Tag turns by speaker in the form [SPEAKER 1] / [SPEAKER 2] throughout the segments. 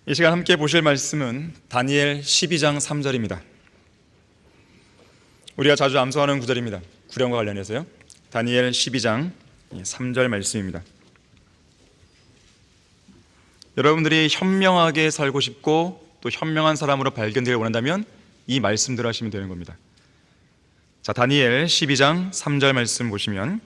[SPEAKER 1] 이 시간 함께 보실 말씀은 다니엘 12장 3절입니다. 우리가 자주 암송하는 구절입니다. 구령과 관련해서요. 다니엘 12장 3절 말씀입니다. 여러분들이 현명하게 살고 싶고 또 현명한 사람으로 발견되길 원한다면 이 말씀대로 하시면 되는 겁니다. 자, 다니엘 12장 3절 말씀 보시면,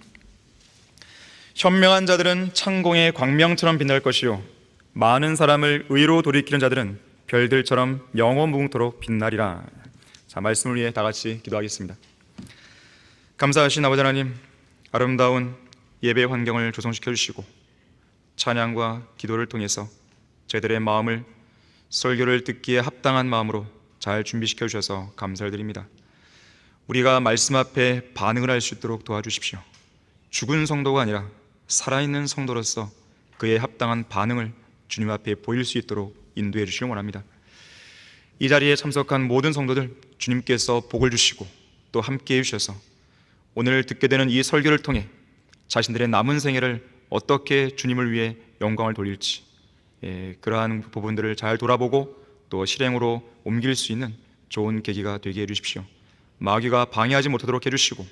[SPEAKER 1] 현명한 자들은 창공의 광명처럼 빛날 것이요 많은 사람을 의로 돌이키는 자들은 별들처럼 영원무궁토록 빛나리라. 자, 말씀을 위해 다 같이 기도하겠습니다. 감사하신 아버지 하나님, 아름다운 예배 환경을 조성시켜 주시고 찬양과 기도를 통해서 저희들의 마음을 설교를 듣기에 합당한 마음으로 잘 준비시켜 주셔서 감사를 드립니다. 우리가 말씀 앞에 반응을 할 수 있도록 도와주십시오. 죽은 성도가 아니라 살아있는 성도로서 그에 합당한 반응을 주님 앞에 보일 수 있도록 인도해 주시길 원합니다. 이 자리에 참석한 모든 성도들, 주님께서 복을 주시고 또 함께해 주셔서 오늘 듣게 되는 이 설교를 통해 자신들의 남은 생애를 어떻게 주님을 위해 영광을 돌릴지, 그러한 부분들을 잘 돌아보고 또 실행으로 옮길 수 있는 좋은 계기가 되게 해주십시오. 마귀가 방해하지 못하도록 해주시고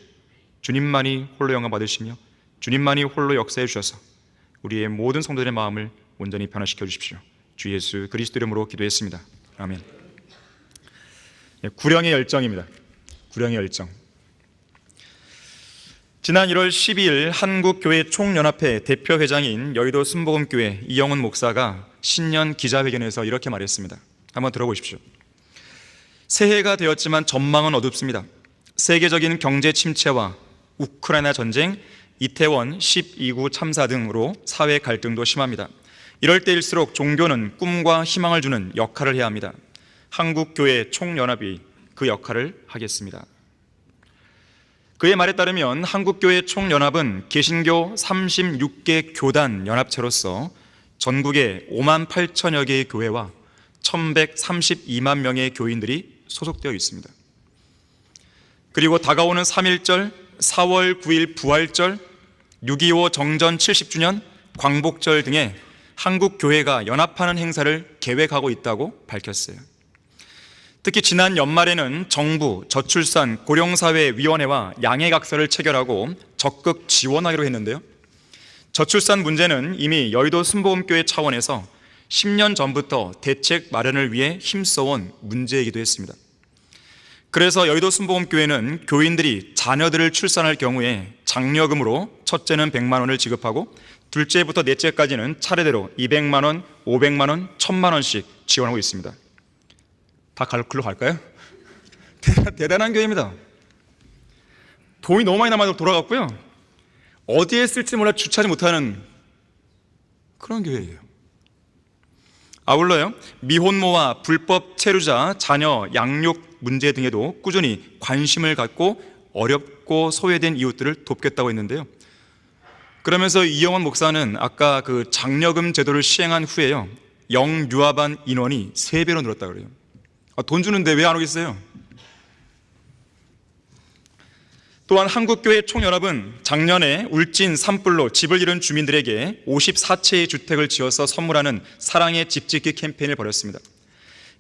[SPEAKER 1] 주님만이 홀로 영광 받으시며 주님만이 홀로 역사해 주셔서 우리의 모든 성도들의 마음을 온전히 변화시켜 주십시오. 주 예수 그리스도 이름으로 기도했습니다. 아멘. 구령의 열정입니다. 구령의 열정. 지난 1월 12일 한국교회 총연합회 대표회장인 여의도 순복음교회 이영훈 목사가 신년 기자회견에서 이렇게 말했습니다. 한번 들어보십시오. 새해가 되었지만 전망은 어둡습니다. 세계적인 경제 침체와 우크라이나 전쟁, 이태원 12구 참사 등으로 사회 갈등도 심합니다. 이럴 때일수록 종교는 꿈과 희망을 주는 역할을 해야 합니다. 한국교회 총연합이 그 역할을 하겠습니다. 그의 말에 따르면 한국교회 총연합은 개신교 36개 교단 연합체로서 전국에 5만 8천여 개의 교회와 1132만 명의 교인들이 소속되어 있습니다. 그리고 다가오는 3.1절, 4월 9일 부활절, 6.25 정전 70주년, 광복절 등의 한국교회가 연합하는 행사를 계획하고 있다고 밝혔어요. 특히 지난 연말에는 정부, 저출산, 고령사회위원회와 양해각서를 체결하고 적극 지원하기로 했는데요. 저출산 문제는 이미 여의도 순복음교회 차원에서 10년 전부터 대책 마련을 위해 힘써온 문제이기도 했습니다. 그래서 여의도 순복음교회는 교인들이 자녀들을 출산할 경우에 장려금으로 첫째는 100만 원을 지급하고 둘째부터 넷째까지는 차례대로 200만 원, 500만 원, 1000만 원씩 지원하고 있습니다. 다 글로 갈까요? 대단한 교회입니다. 돈이 너무 많이 남아서 돌아갔고요, 어디에 쓸지 몰라 주차하지 못하는 그런 교회예요. 아울러요, 미혼모와 불법 체류자, 자녀 양육 문제 등에도 꾸준히 관심을 갖고 어렵고 소외된 이웃들을 돕겠다고 했는데요. 그러면서 이영원 목사는 아까 그 장려금 제도를 시행한 후에요, 영유아반 인원이 3배로 늘었다고 그래요. 돈 주는데 왜 안 오겠어요? 또한 한국교회 총연합은 작년에 울진 산불로 집을 잃은 주민들에게 54채의 주택을 지어서 선물하는 사랑의 집짓기 캠페인을 벌였습니다.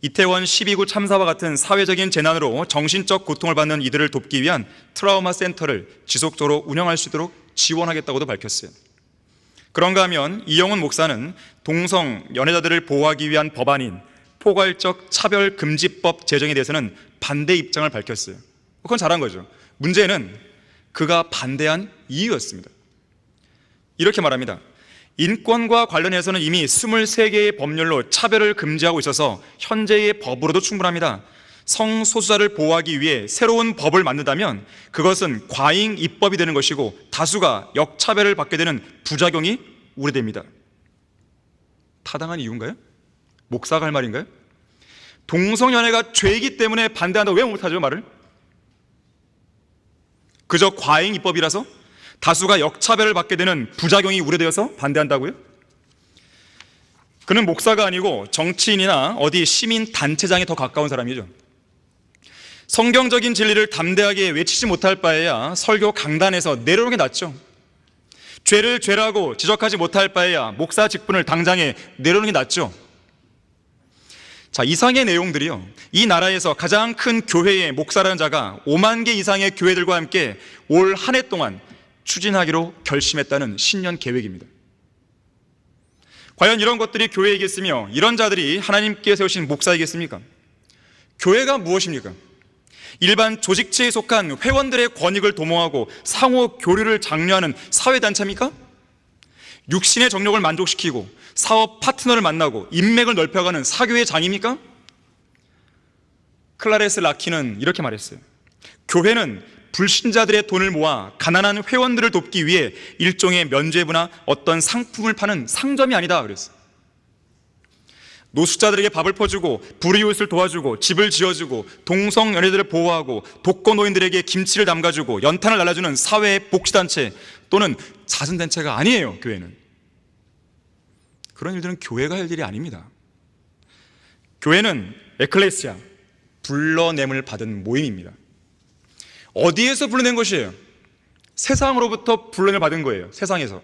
[SPEAKER 1] 이태원 12구 참사와 같은 사회적인 재난으로 정신적 고통을 받는 이들을 돕기 위한 트라우마 센터를 지속적으로 운영할 수 있도록 지원하겠다고도 밝혔어요. 그런가 하면 이영훈 목사는 동성 연애자들을 보호하기 위한 법안인 포괄적 차별금지법 제정에 대해서는 반대 입장을 밝혔어요. 그건 잘한 거죠. 문제는 그가 반대한 이유였습니다. 이렇게 말합니다. 인권과 관련해서는 이미 23개의 법률로 차별을 금지하고 있어서 현재의 법으로도 충분합니다. 성소수자를 보호하기 위해 새로운 법을 만든다면 그것은 과잉 입법이 되는 것이고 다수가 역차별을 받게 되는 부작용이 우려됩니다. 타당한 이유인가요? 목사가 할 말인가요? 동성연애가 죄이기 때문에 반대한다고 왜 못하죠, 말을? 그저 과잉 입법이라서? 다수가 역차별을 받게 되는 부작용이 우려되어서 반대한다고요? 그는 목사가 아니고 정치인이나 어디 시민단체장에 더 가까운 사람이죠. 성경적인 진리를 담대하게 외치지 못할 바에야 설교 강단에서 내려오는 게 낫죠. 죄를 죄라고 지적하지 못할 바에야 목사 직분을 당장에 내려오는 게 낫죠. 자, 이상의 내용들이요, 이 나라에서 가장 큰 교회의 목사라는 자가 5만 개 이상의 교회들과 함께 올 한 해 동안 추진하기로 결심했다는 신년 계획입니다. 과연 이런 것들이 교회이겠으며 이런 자들이 하나님께 세우신 목사이겠습니까? 교회가 무엇입니까? 일반 조직체에 속한 회원들의 권익을 도모하고 상호 교류를 장려하는 사회단체입니까? 육신의 정욕을 만족시키고 사업 파트너를 만나고 인맥을 넓혀가는 사교의 장입니까? 클라레스 라키는 이렇게 말했어요. 교회는 불신자들의 돈을 모아 가난한 회원들을 돕기 위해 일종의 면죄부나 어떤 상품을 파는 상점이 아니다 그랬어요. 노숙자들에게 밥을 퍼주고 불이웃을 도와주고 집을 지어주고 동성연애들을 보호하고 독거노인들에게 김치를 담가주고 연탄을 날라주는 사회의 복지단체 또는 자선단체가 아니에요. 교회는 그런 일들은 교회가 할 일이 아닙니다. 교회는 에클레시아, 불러냄을 받은 모임입니다. 어디에서 불러낸 것이에요? 세상으로부터 불러냄을 받은 거예요. 세상에서.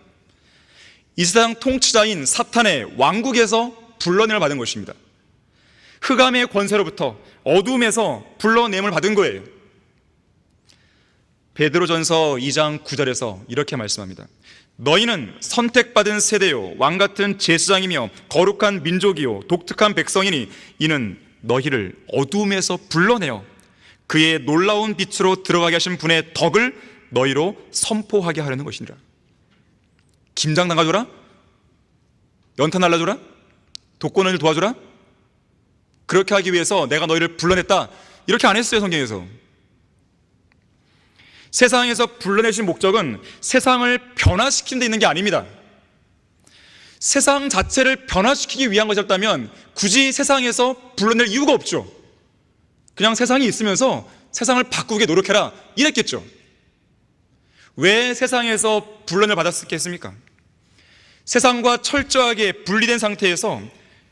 [SPEAKER 1] 이 세상 통치자인 사탄의 왕국에서 불러냄을 받은 것입니다. 흑암의 권세로부터, 어둠에서 불러냄을 받은 거예요. 베드로전서 2장 9절에서 이렇게 말씀합니다. 너희는 선택받은 세대요 왕같은 제사장이며 거룩한 민족이요 독특한 백성이니 이는 너희를 어둠에서 불러내어 그의 놀라운 빛으로 들어가게 하신 분의 덕을 너희로 선포하게 하려는 것이니라. 김장 담가줘라? 연탄 날라줘라? 독거노인을 도와줘라? 그렇게 하기 위해서 내가 너희를 불러냈다, 이렇게 안 했어요. 성경에서. 세상에서 불러내신 목적은 세상을 변화시키는 데 있는 게 아닙니다. 세상 자체를 변화시키기 위한 것이었다면 굳이 세상에서 불러낼 이유가 없죠. 그냥 세상이 있으면서 세상을 바꾸게 노력해라 이랬겠죠. 왜 세상에서 불러낼 받았겠습니까? 세상과 철저하게 분리된 상태에서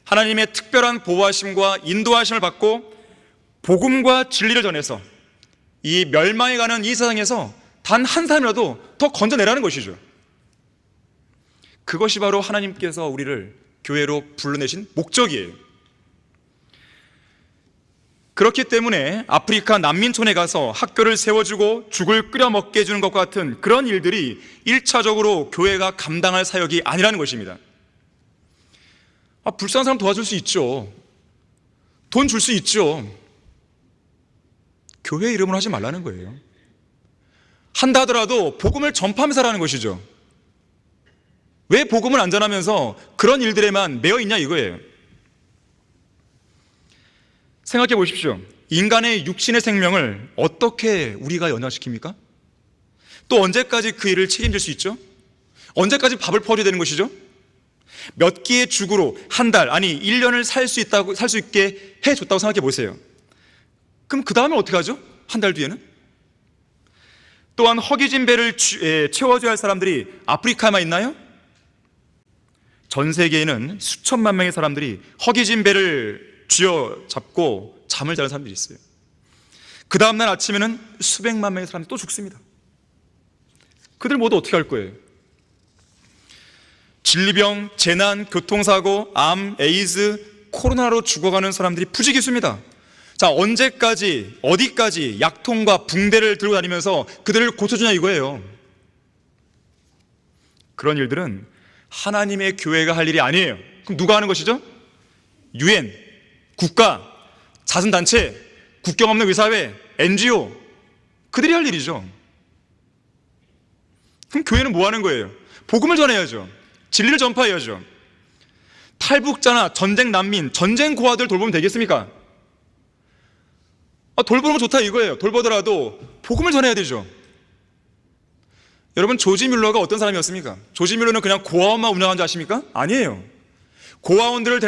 [SPEAKER 1] 하나님의 특별한 보호하심과 인도하심을 받고 복음과 진리를 전해서 이 멸망해가는 이 세상에서 단 한 사람이라도 더 건져내라는 것이죠. 그것이 바로 하나님께서 우리를 교회로 불러내신 목적이에요. 그렇기 때문에 아프리카 난민촌에 가서 학교를 세워주고 죽을 끓여 먹게 해주는 것과 같은 그런 일들이 1차적으로 교회가 감당할 사역이 아니라는 것입니다. 불쌍한 사람 도와줄 수 있죠. 돈 줄 수 있죠. 교회 이름으로 하지 말라는 거예요. 한다 하더라도 복음을 전파하면서 하라는 것이죠. 왜 복음을 안 전하면서 그런 일들에만 매여 있냐 이거예요. 생각해 보십시오. 인간의 육신의 생명을 어떻게 우리가 연화시킵니까? 또 언제까지 그 일을 책임질 수 있죠? 언제까지 밥을 퍼줘야 되는 것이죠? 몇 끼의 죽으로 한 달, 아니 1년을 살 수 있게 해줬다고 생각해 보세요. 그럼 그 다음에 어떻게 하죠? 한 달 뒤에는? 또한 허기진 배를 채워줘야 할 사람들이 아프리카에만 있나요? 전 세계에는 수천만 명의 사람들이 허기진 배를 쥐어잡고 잠을 자는 사람들이 있어요. 그 다음날 아침에는 수백만 명의 사람들이 또 죽습니다. 그들 모두 어떻게 할 거예요? 진리병, 재난, 교통사고, 암, 에이즈, 코로나로 죽어가는 사람들이 부지기수입니다. 자, 언제까지 어디까지 약통과 붕대를 들고 다니면서 그들을 고쳐주냐 이거예요. 그런 일들은 하나님의 교회가 할 일이 아니에요. 그럼 누가 하는 것이죠? UN, 국가, 자선단체, 국경 없는 의사회, NGO, 그들이 할 일이죠. 그럼 교회는 뭐 하는 거예요? 복음을 전해야죠. 진리를 전파해야죠. 탈북자나 전쟁 난민, 전쟁 고아들 돌보면 되겠습니까? 돌보는 건 좋다 이거예요. 돌보더라도 복음을 전해야 되죠. 여러분, 조지 뮬러가 어떤 사람이었습니까? 조지 뮬러는 그냥 고아원만 운영한 줄 아십니까? 아니에요. 고아들을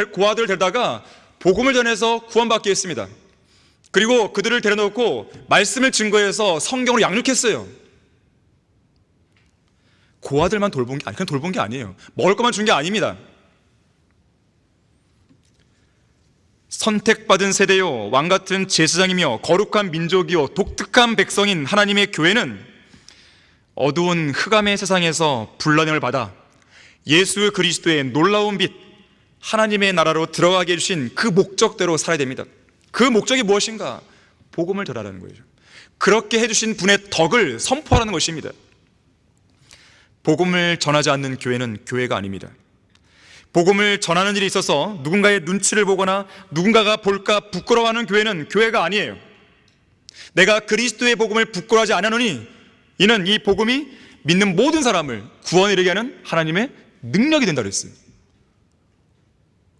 [SPEAKER 1] 데려다가 복음을 전해서 구원받게 했습니다. 그리고 그들을 데려놓고 말씀을 증거해서 성경으로 양육했어요. 고아들만 돌본 게 아니, 그냥 돌본 게 아니에요. 먹을 것만 준 게 아닙니다. 선택받은 세대요 왕같은 제사장이며 거룩한 민족이요 독특한 백성인 하나님의 교회는 어두운 흑암의 세상에서 불러냄을 받아 예수 그리스도의 놀라운 빛, 하나님의 나라로 들어가게 해주신 그 목적대로 살아야 됩니다. 그 목적이 무엇인가? 복음을 전하라는 거예요. 그렇게 해주신 분의 덕을 선포하라는 것입니다. 복음을 전하지 않는 교회는 교회가 아닙니다. 복음을 전하는 일이 있어서 누군가의 눈치를 보거나 누군가가 볼까 부끄러워하는 교회는 교회가 아니에요. 내가 그리스도의 복음을 부끄러워하지 않으노니 이는 이 복음이 믿는 모든 사람을 구원에 이르게 하는 하나님의 능력이 된다 그랬어요.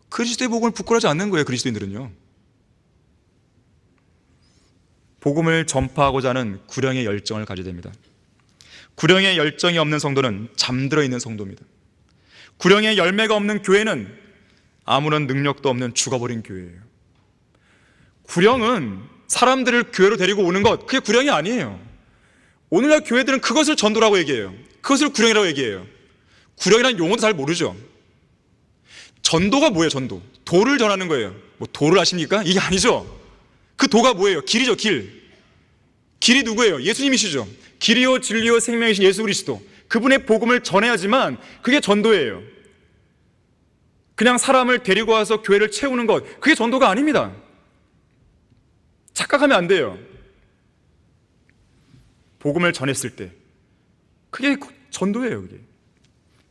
[SPEAKER 1] 그리스도의 복음을 부끄러워하지 않는 거예요. 그리스도인들은요. 복음을 전파하고자 하는 구령의 열정을 가져야 됩니다. 구령의 열정이 없는 성도는 잠들어 있는 성도입니다. 구령의 열매가 없는 교회는 아무런 능력도 없는 죽어버린 교회예요. 구령은 사람들을 교회로 데리고 오는 것, 그게 구령이 아니에요. 오늘날 교회들은 그것을 전도라고 얘기해요. 그것을 구령이라고 얘기해요. 구령이라는 용어도 잘 모르죠. 전도가 뭐예요? 전도, 도를 전하는 거예요. 뭐 도를 아십니까? 이게 아니죠. 그 도가 뭐예요? 길이죠. 길이 누구예요? 예수님이시죠. 길이요 진리요 생명이신 예수 그리스도, 그분의 복음을 전해야지만 그게 전도예요. 그냥 사람을 데리고 와서 교회를 채우는 것, 그게 전도가 아닙니다. 착각하면 안 돼요. 복음을 전했을 때 그게 전도예요. 그게.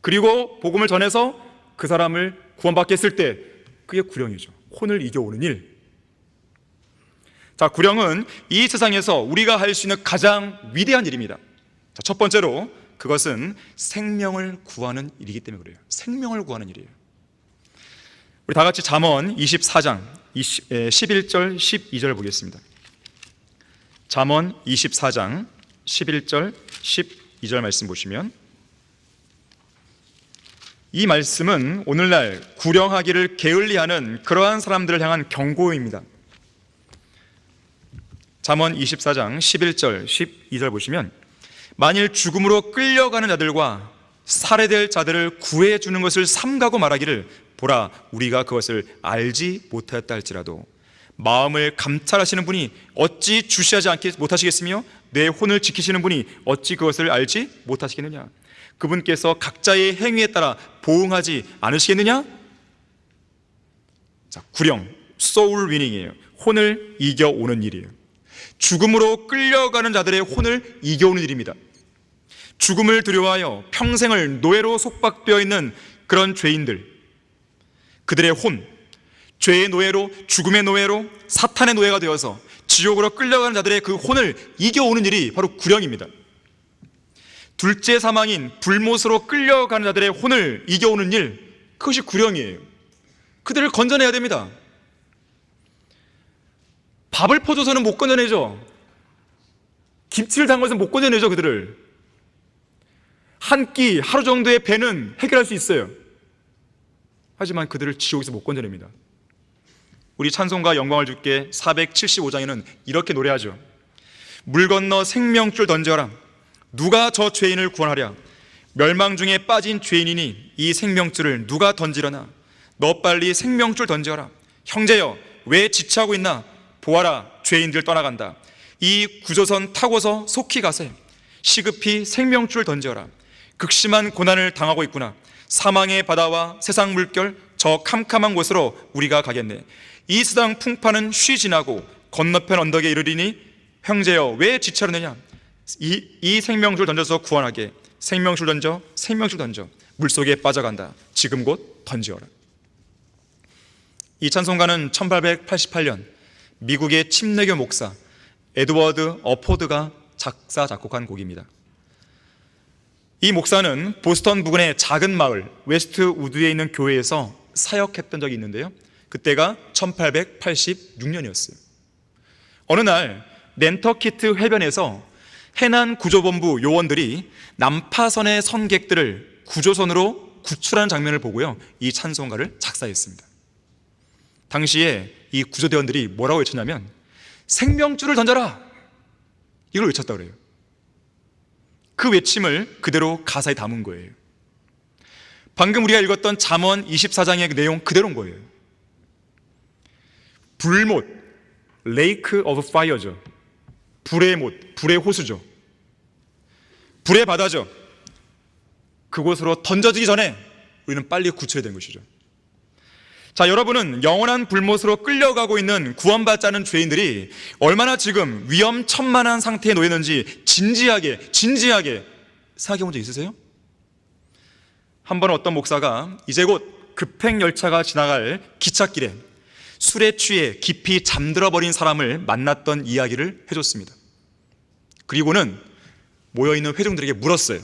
[SPEAKER 1] 그리고 복음을 전해서 그 사람을 구원받게 했을 때 그게 구령이죠. 혼을 이겨오는 일. 자, 구령은 이 세상에서 우리가 할 수 있는 가장 위대한 일입니다. 자, 첫 번째로 그것은 생명을 구하는 일이기 때문에 그래요. 생명을 구하는 일이에요. 우리 다 같이 잠언 24장 11절 12절 보겠습니다. 잠언 24장 11절 12절 말씀 보시면, 이 말씀은 오늘날 구령하기를 게을리하는 그러한 사람들을 향한 경고입니다. 잠언 24장 11절 12절 보시면, 만일 죽음으로 끌려가는 자들과 살해될 자들을 구해주는 것을 삼가고 말하기를, 보라 우리가 그것을 알지 못하였다 할지라도 마음을 감찰하시는 분이 어찌 주시하지 못하시겠으며 내 혼을 지키시는 분이 어찌 그것을 알지 못하시겠느냐. 그분께서 각자의 행위에 따라 보응하지 않으시겠느냐. 자, 구령, 소울 위닝이에요. 혼을 이겨오는 일이에요. 죽음으로 끌려가는 자들의 혼을 이겨오는 일입니다. 죽음을 두려워하여 평생을 노예로 속박되어 있는 그런 죄인들, 그들의 혼, 죄의 노예로, 죽음의 노예로, 사탄의 노예가 되어서 지옥으로 끌려가는 자들의 그 혼을 이겨오는 일이 바로 구령입니다. 둘째 사망인 불못으로 끌려가는 자들의 혼을 이겨오는 일, 그것이 구령이에요. 그들을 건져내야 됩니다. 밥을 퍼줘서는 못 건져내죠. 김치를 담가서는 못 건져내죠. 그들을 한 끼, 하루 정도의 배는 해결할 수 있어요. 하지만 그들을 지옥에서 못 건져냅니다. 우리 찬송가 영광을 주께 475장에는 이렇게 노래하죠. 물 건너 생명줄 던져라. 누가 저 죄인을 구원하랴. 멸망 중에 빠진 죄인이니 이 생명줄을 누가 던지려나. 너 빨리 생명줄 던져라. 형제여 왜 지체하고 있나. 보아라 죄인들 떠나간다. 이 구조선 타고서 속히 가세. 시급히 생명줄 던져라. 극심한 고난을 당하고 있구나. 사망의 바다와 세상 물결, 저 캄캄한 곳으로 우리가 가겠네. 이 세상 풍파는 쉬 지나고 건너편 언덕에 이르리니 형제여 왜 지체하느냐. 이 생명줄 던져서 구원하게. 생명줄 던져, 생명줄 던져. 물속에 빠져간다. 지금 곧 던지어라. 이 찬송가는 1888년 미국의 침례교 목사 에드워드 어포드가 작사 작곡한 곡입니다. 이 목사는 보스턴 부근의 작은 마을 웨스트우드에 있는 교회에서 사역했던 적이 있는데요, 그때가 1886년이었어요. 어느 날 낸터키트 해변에서 해난구조본부 요원들이 난파선의 선객들을 구조선으로 구출하는 장면을 보고요, 이 찬송가를 작사했습니다. 당시에 이 구조대원들이 뭐라고 외쳤냐면 생명줄을 던져라, 이걸 외쳤다고 그래요. 그 외침을 그대로 가사에 담은 거예요. 방금 우리가 읽었던 잠언 24장의 내용 그대로인 거예요. 불못, Lake of Fire죠. 불의 못, 불의 호수죠. 불의 바다죠. 그곳으로 던져지기 전에 우리는 빨리 구출해야 되는 것이죠. 자, 여러분은 영원한 불못으로 끌려가고 있는 구원받지 않은 죄인들이 얼마나 지금 위험천만한 상태에 놓였는지 진지하게 생각해 본 적 있으세요? 한 번 어떤 목사가 이제 곧 급행열차가 지나갈 기찻길에 술에 취해 깊이 잠들어 버린 사람을 만났던 이야기를 해줬습니다. 그리고는 모여있는 회중들에게 물었어요.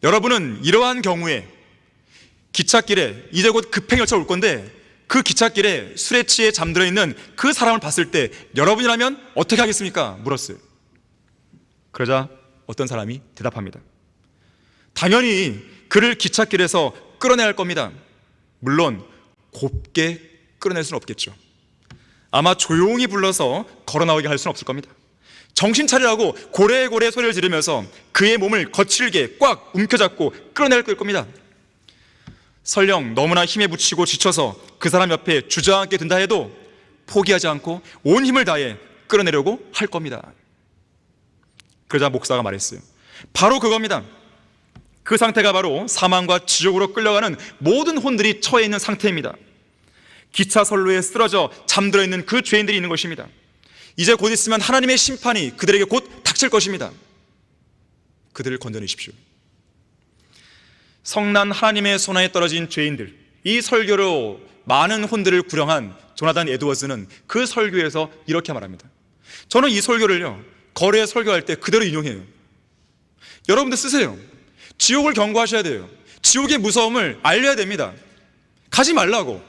[SPEAKER 1] 여러분은 이러한 경우에 기찻길에 이제 곧 급행열차가 올 건데 그 기찻길에 술에 취해 잠들어 있는 그 사람을 봤을 때 여러분이라면 어떻게 하겠습니까? 물었어요. 그러자 어떤 사람이 대답합니다. 당연히 그를 기찻길에서 끌어내야 할 겁니다. 물론 곱게 끌어낼 수는 없겠죠. 아마 조용히 불러서 걸어 나오게 할 수는 없을 겁니다. 정신 차리라고 고래고래 소리를 지르면서 그의 몸을 거칠게 꽉 움켜잡고 끌어낼 겁니다. 설령 너무나 힘에 부치고 지쳐서 그 사람 옆에 주저앉게 된다 해도 포기하지 않고 온 힘을 다해 끌어내려고 할 겁니다. 그러자 목사가 말했어요. 바로 그겁니다. 그 상태가 바로 사망과 지옥으로 끌려가는 모든 혼들이 처해 있는 상태입니다. 기차 선로에 쓰러져 잠들어 있는 그 죄인들이 있는 것입니다. 이제 곧 있으면 하나님의 심판이 그들에게 곧 닥칠 것입니다. 그들을 건져내십시오. 성난 하나님의 손안에 떨어진 죄인들, 이 설교로 많은 혼들을 구령한 조나단 에드워즈는 그 설교에서 이렇게 말합니다. 저는 이 설교를요, 거리에 설교할 때 그대로 인용해요. 여러분들 쓰세요. 지옥을 경고하셔야 돼요. 지옥의 무서움을 알려야 됩니다. 가지 말라고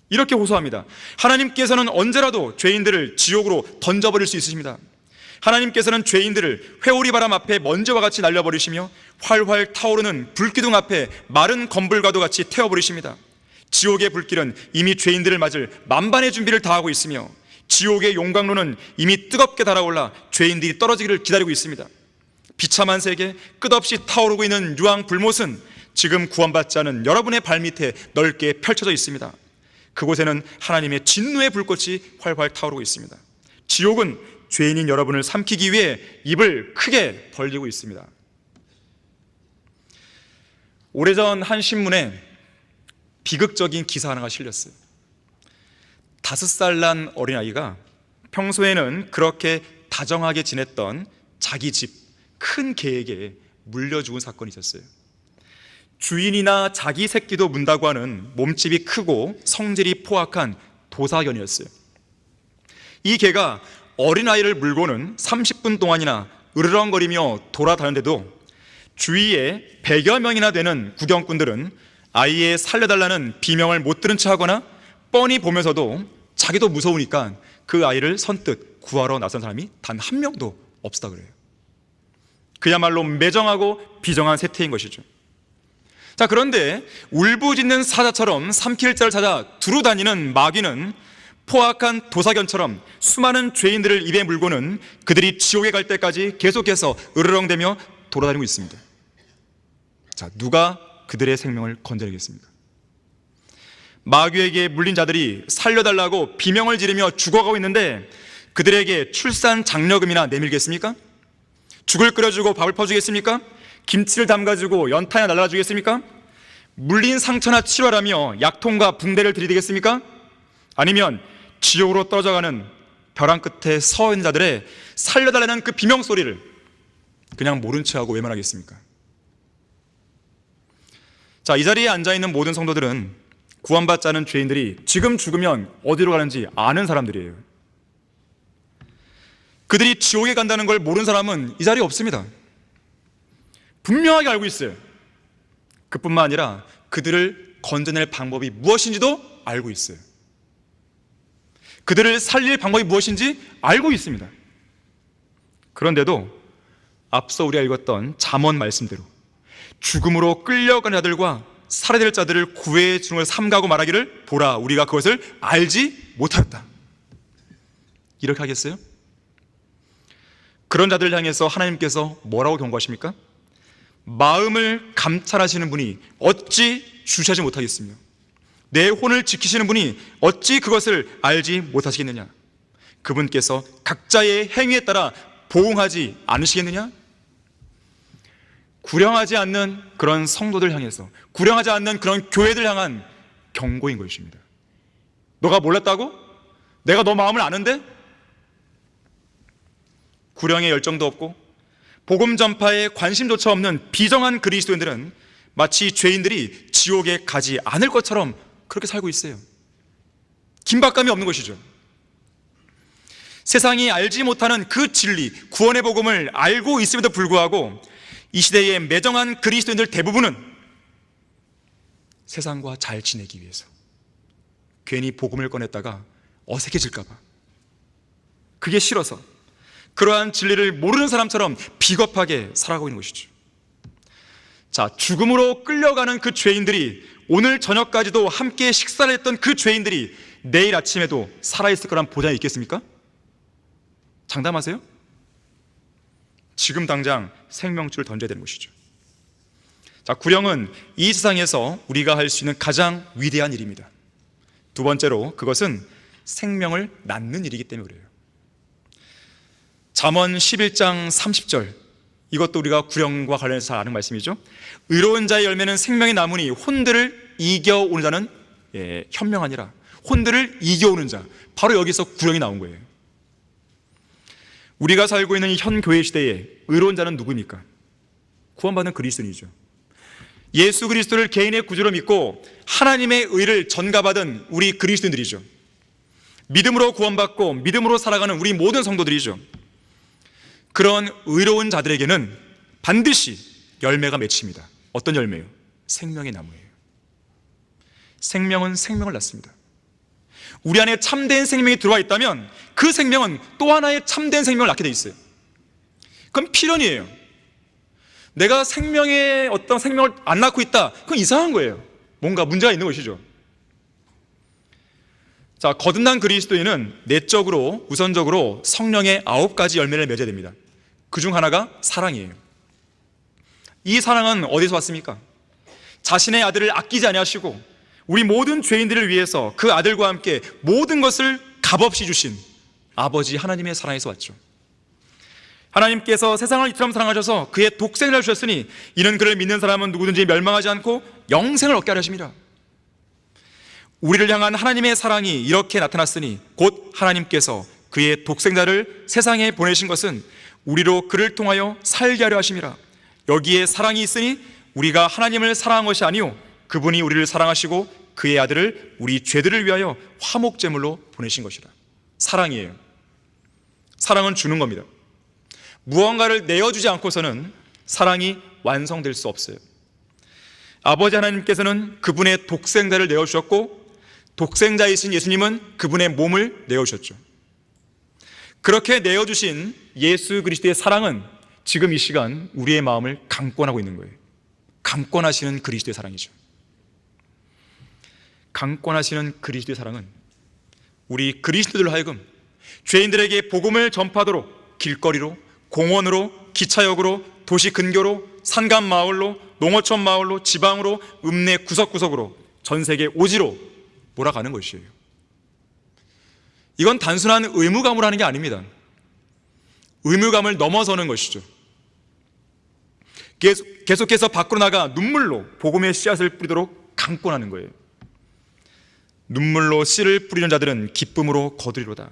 [SPEAKER 1] 이렇게 호소합니다. 하나님께서는 언제라도 죄인들을 지옥으로 던져버릴 수 있으십니다. 하나님께서는 죄인들을 회오리 바람 앞에 먼지와 같이 날려버리시며 활활 타오르는 불기둥 앞에 마른 건불과도 같이 태워버리십니다. 지옥의 불길은 이미 죄인들을 맞을 만반의 준비를 다하고 있으며 지옥의 용광로는 이미 뜨겁게 달아올라 죄인들이 떨어지기를 기다리고 있습니다. 비참한 세계, 끝없이 타오르고 있는 유황 불못은 지금 구원받지 않은 여러분의 발밑에 넓게 펼쳐져 있습니다. 그곳에는 하나님의 진노의 불꽃이 활활 타오르고 있습니다. 지옥은 죄인인 여러분을 삼키기 위해 입을 크게 벌리고 있습니다. 오래전 한 신문에 비극적인 기사 하나가 실렸어요. 5살 난 어린아이가 평소에는 그렇게 다정하게 지냈던 자기 집 큰 개에게 물려 죽은 사건이 있었어요. 주인이나 자기 새끼도 문다고 하는 몸집이 크고 성질이 포악한 도사견이었어요. 이 개가 어린아이를 물고는 30분 동안이나 으르렁거리며 돌아다녔는데도 주위에 100여 명이나 되는 구경꾼들은 아이의 살려달라는 비명을 못 들은 체 하거나 뻔히 보면서도 자기도 무서우니까 그 아이를 선뜻 구하러 나선 사람이 단 한 명도 없었다 그래요. 그야말로 매정하고 비정한 세태인 것이죠. 자, 그런데 울부짖는 사자처럼 삼킬 자를 찾아 두루 다니는 마귀는 포악한 도사견처럼 수많은 죄인들을 입에 물고는 그들이 지옥에 갈 때까지 계속해서 으르렁대며 돌아다니고 있습니다. 자, 누가 그들의 생명을 건져내겠습니까? 마귀에게 물린 자들이 살려달라고 비명을 지르며 죽어가고 있는데 그들에게 출산 장려금이나 내밀겠습니까? 죽을 끓여주고 밥을 퍼주겠습니까? 김치를 담가주고 연탄이나 날라주겠습니까? 물린 상처나 치료하라며 약통과 붕대를 들이대겠습니까? 아니면 지옥으로 떨어져가는 벼랑 끝에 서 있는 자들의 살려달라는 그 비명소리를 그냥 모른 체하고 외면하겠습니까? 자, 이 자리에 앉아있는 모든 성도들은 구원받지 않은 죄인들이 지금 죽으면 어디로 가는지 아는 사람들이에요. 그들이 지옥에 간다는 걸 모르는 사람은 이 자리에 없습니다. 분명하게 알고 있어요. 그뿐만 아니라 그들을 건져낼 방법이 무엇인지도 알고 있어요. 그들을 살릴 방법이 무엇인지 알고 있습니다. 그런데도 앞서 우리가 읽었던 잠언 말씀대로 죽음으로 끌려가는 자들과 살아야 될 자들을 구해 주는 걸 삼가고 말하기를 보라, 우리가 그것을 알지 못하였다. 이렇게 하겠어요? 그런 자들을 향해서 하나님께서 뭐라고 경고하십니까? 마음을 감찰하시는 분이 어찌 주시하지 못하겠으며 내 혼을 지키시는 분이 어찌 그것을 알지 못하시겠느냐? 그분께서 각자의 행위에 따라 보응하지 않으시겠느냐? 구령하지 않는 그런 성도들 향해서, 구령하지 않는 그런 교회들 향한 경고인 것입니다. 너가 몰랐다고? 내가 너 마음을 아는데? 구령의 열정도 없고 복음 전파에 관심조차 없는 비정한 그리스도인들은 마치 죄인들이 지옥에 가지 않을 것처럼 그렇게 살고 있어요. 긴박감이 없는 것이죠. 세상이 알지 못하는 그 진리, 구원의 복음을 알고 있음에도 불구하고 이 시대의 매정한 그리스도인들 대부분은 세상과 잘 지내기 위해서 괜히 복음을 꺼냈다가 어색해질까 봐, 그게 싫어서 그러한 진리를 모르는 사람처럼 비겁하게 살아가고 있는 것이죠. 자, 죽음으로 끌려가는 그 죄인들이, 오늘 저녁까지도 함께 식사를 했던 그 죄인들이 내일 아침에도 살아있을 거란 보장이 있겠습니까? 장담하세요? 지금 당장 생명줄을 던져야 되는 것이죠. 자, 구령은 이 세상에서 우리가 할 수 있는 가장 위대한 일입니다. 두 번째로, 그것은 생명을 낳는 일이기 때문에 그래요. 잠언 11장 30절, 이것도 우리가 구령과 관련해서 잘 아는 말씀이죠. 의로운 자의 열매는 생명이 나무니 혼들을 이겨오는 자는 현명하니라. 혼들을 이겨오는 자, 바로 여기서 구령이 나온 거예요. 우리가 살고 있는 현 교회 시대에 의로운 자는 누구입니까? 구원받은 그리스도인이죠. 예수 그리스도를 개인의 구주로 믿고 하나님의 의를 전가받은 우리 그리스도인들이죠. 믿음으로 구원받고 믿음으로 살아가는 우리 모든 성도들이죠. 그런 의로운 자들에게는 반드시 열매가 맺힙니다. 어떤 열매요? 생명의 나무예요. 생명은 생명을 낳습니다. 우리 안에 참된 생명이 들어와 있다면 그 생명은 또 하나의 참된 생명을 낳게 돼 있어요. 그건 필연이에요. 내가 생명의 어떤 생명을 안 낳고 있다, 그건 이상한 거예요. 뭔가 문제가 있는 것이죠. 자, 거듭난 그리스도인은 내적으로, 우선적으로 성령의 9가지 열매를 맺어야 됩니다. 그중 하나가 사랑이에요. 이 사랑은 어디서 왔습니까? 자신의 아들을 아끼지 아니하시고 우리 모든 죄인들을 위해서 그 아들과 함께 모든 것을 값없이 주신 아버지 하나님의 사랑에서 왔죠. 하나님께서 세상을 이처럼 사랑하셔서 그의 독생을 주셨으니 이는 그를 믿는 사람은 누구든지 멸망하지 않고 영생을 얻게 하려 하심이라. 우리를 향한 하나님의 사랑이 이렇게 나타났으니 곧 하나님께서 그의 독생자를 세상에 보내신 것은 우리로 그를 통하여 살게 하려 하심이라. 여기에 사랑이 있으니 우리가 하나님을 사랑한 것이 아니요 그분이 우리를 사랑하시고 그의 아들을 우리 죄들을 위하여 화목제물로 보내신 것이라. 사랑이에요. 사랑은 주는 겁니다. 무언가를 내어주지 않고서는 사랑이 완성될 수 없어요. 아버지 하나님께서는 그분의 독생자를 내어주셨고 독생자이신 예수님은 그분의 몸을 내어주셨죠. 그렇게 내어주신 예수 그리스도의 사랑은 지금 이 시간 우리의 마음을 강권하고 있는 거예요. 강권하시는 그리스도의 사랑이죠. 강권하시는 그리스도의 사랑은 우리 그리스도들로 하여금 죄인들에게 복음을 전파하도록 길거리로, 공원으로, 기차역으로, 도시 근교로, 산간 마을로, 농어촌 마을로, 지방으로, 읍내 구석구석으로, 전 세계 오지로 몰아가는 것이에요. 이건 단순한 의무감으로 하는 게 아닙니다. 의무감을 넘어서는 것이죠. 계속해서 밖으로 나가 눈물로 복음의 씨앗을 뿌리도록 강권하는 거예요. 눈물로 씨를 뿌리는 자들은 기쁨으로 거두리로다.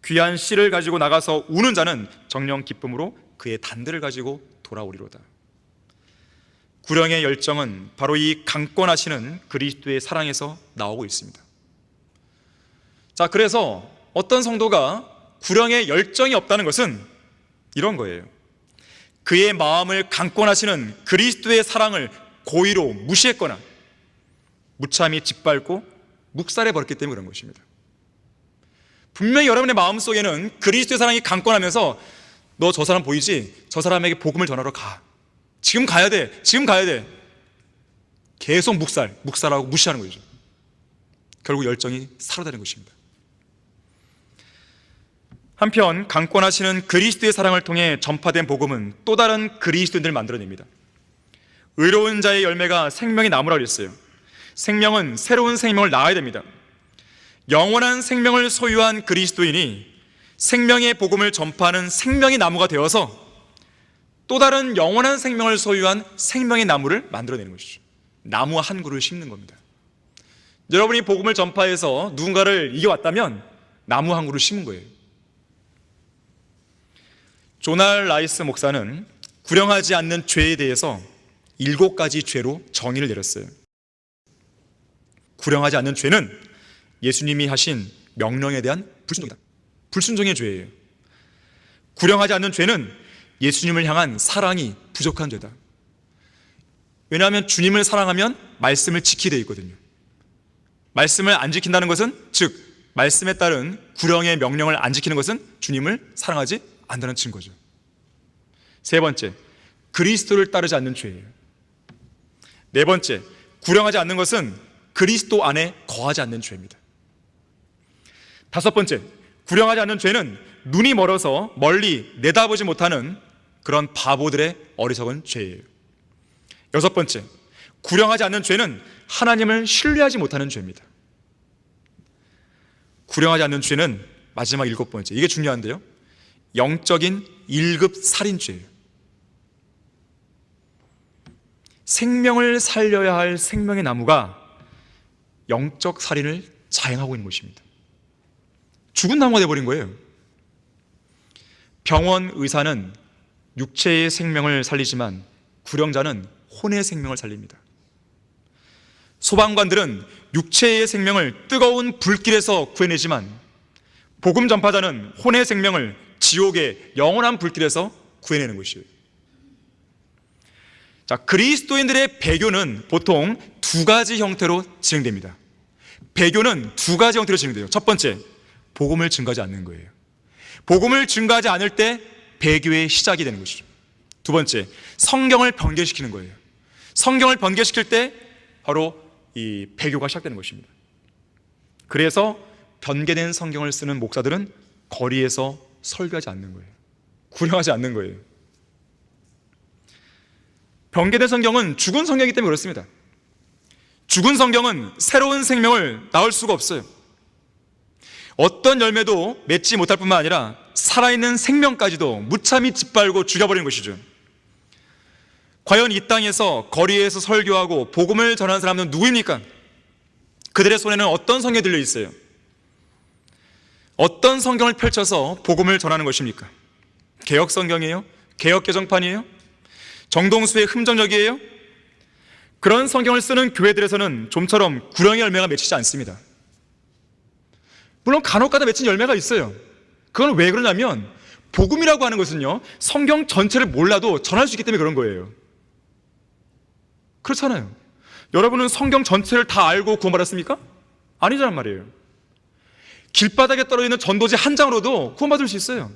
[SPEAKER 1] 귀한 씨를 가지고 나가서 우는 자는 정녕 기쁨으로 그의 단들을 가지고 돌아오리로다. 구령의 열정은 바로 이 강권하시는 그리스도의 사랑에서 나오고 있습니다. 자, 그래서 어떤 성도가 구령의 열정이 없다는 것은 이런 거예요. 그의 마음을 강권하시는 그리스도의 사랑을 고의로 무시했거나 무참히 짓밟고 묵살해버렸기 때문에 그런 것입니다. 분명히 여러분의 마음속에는 그리스도의 사랑이 강권하면서 너 저 사람 보이지? 저 사람에게 복음을 전하러 가. 지금 가야 돼. 지금 가야 돼. 계속 묵살하고 무시하는 거죠. 결국 열정이 사로되는 것입니다. 한편 강권하시는 그리스도의 사랑을 통해 전파된 복음은 또 다른 그리스도인들을 만들어냅니다. 의로운 자의 열매가 생명의 나무라 그랬어요. 생명은 새로운 생명을 낳아야 됩니다. 영원한 생명을 소유한 그리스도인이 생명의 복음을 전파하는 생명의 나무가 되어서 또 다른 영원한 생명을 소유한 생명의 나무를 만들어내는 것이죠. 나무 한 그루를 심는 겁니다. 여러분이 복음을 전파해서 누군가를 이겨왔다면 나무 한 그루 심은 거예요. 조날 라이스 목사는 구령하지 않는 죄에 대해서 7가지 죄로 정의를 내렸어요. 구령하지 않는 죄는 예수님이 하신 명령에 대한 불순종이다. 불순종의 죄예요. 구령하지 않는 죄는 예수님을 향한 사랑이 부족한 죄다. 왜냐하면 주님을 사랑하면 말씀을 지키게 되어 있거든요. 말씀을 안 지킨다는 것은, 즉 말씀에 따른 구령의 명령을 안 지키는 것은 주님을 사랑하지 않는다는 증거죠. 세 번째, 그리스도를 따르지 않는 죄예요. 네 번째, 구령하지 않는 것은 그리스도 안에 거하지 않는 죄입니다. 다섯 번째, 구령하지 않는 죄는 눈이 멀어서 멀리 내다보지 못하는 그런 바보들의 어리석은 죄예요. 여섯 번째, 구령하지 않는 죄는 하나님을 신뢰하지 못하는 죄입니다. 구령하지 않는 죄는 마지막 7번째, 이게 중요한데요, 영적인 1급 살인죄예요. 생명을 살려야 할 생명의 나무가 영적 살인을 자행하고 있는 것입니다. 죽은 나무가 되어버린 거예요. 병원 의사는 육체의 생명을 살리지만 구령자는 혼의 생명을 살립니다. 소방관들은 육체의 생명을 뜨거운 불길에서 구해내지만 복음 전파자는 혼의 생명을 지옥의 영원한 불길에서 구해내는 것이에요. 자, 그리스도인들의 배교는 보통 2가지 형태로 진행됩니다. 배교는 2가지 형태로 진행돼요. 첫 번째, 복음을 증거하지 않는 거예요. 복음을 증거하지 않을 때 배교의 시작이 되는 것이죠. 두 번째, 성경을 변개시키는 거예요. 성경을 변개시킬 때 바로 이 배교가 시작되는 것입니다. 그래서 변개된 성경을 쓰는 목사들은 거리에서 설교하지 않는 거예요. 구령하지 않는 거예요. 변개된 성경은 죽은 성경이기 때문에 그렇습니다. 죽은 성경은 새로운 생명을 낳을 수가 없어요. 어떤 열매도 맺지 못할 뿐만 아니라 살아있는 생명까지도 무참히 짓밟고 죽여버리는 것이죠. 과연 이 땅에서 거리에서 설교하고 복음을 전하는 사람은 누구입니까? 그들의 손에는 어떤 성경이 들려 있어요? 어떤 성경을 펼쳐서 복음을 전하는 것입니까? 개역 성경이에요? 개역 개정판이에요? 정동수의 흠정역이에요? 그런 성경을 쓰는 교회들에서는 좀처럼 구령의 열매가 맺히지 않습니다. 물론 간혹가다 맺힌 열매가 있어요. 그건 왜 그러냐면 복음이라고 하는 것은요, 성경 전체를 몰라도 전할 수 있기 때문에 그런 거예요. 그렇잖아요. 여러분은 성경 전체를 다 알고 구원받았습니까? 아니란 말이에요. 길바닥에 떨어지는 전도지 한 장으로도 구원받을 수 있어요.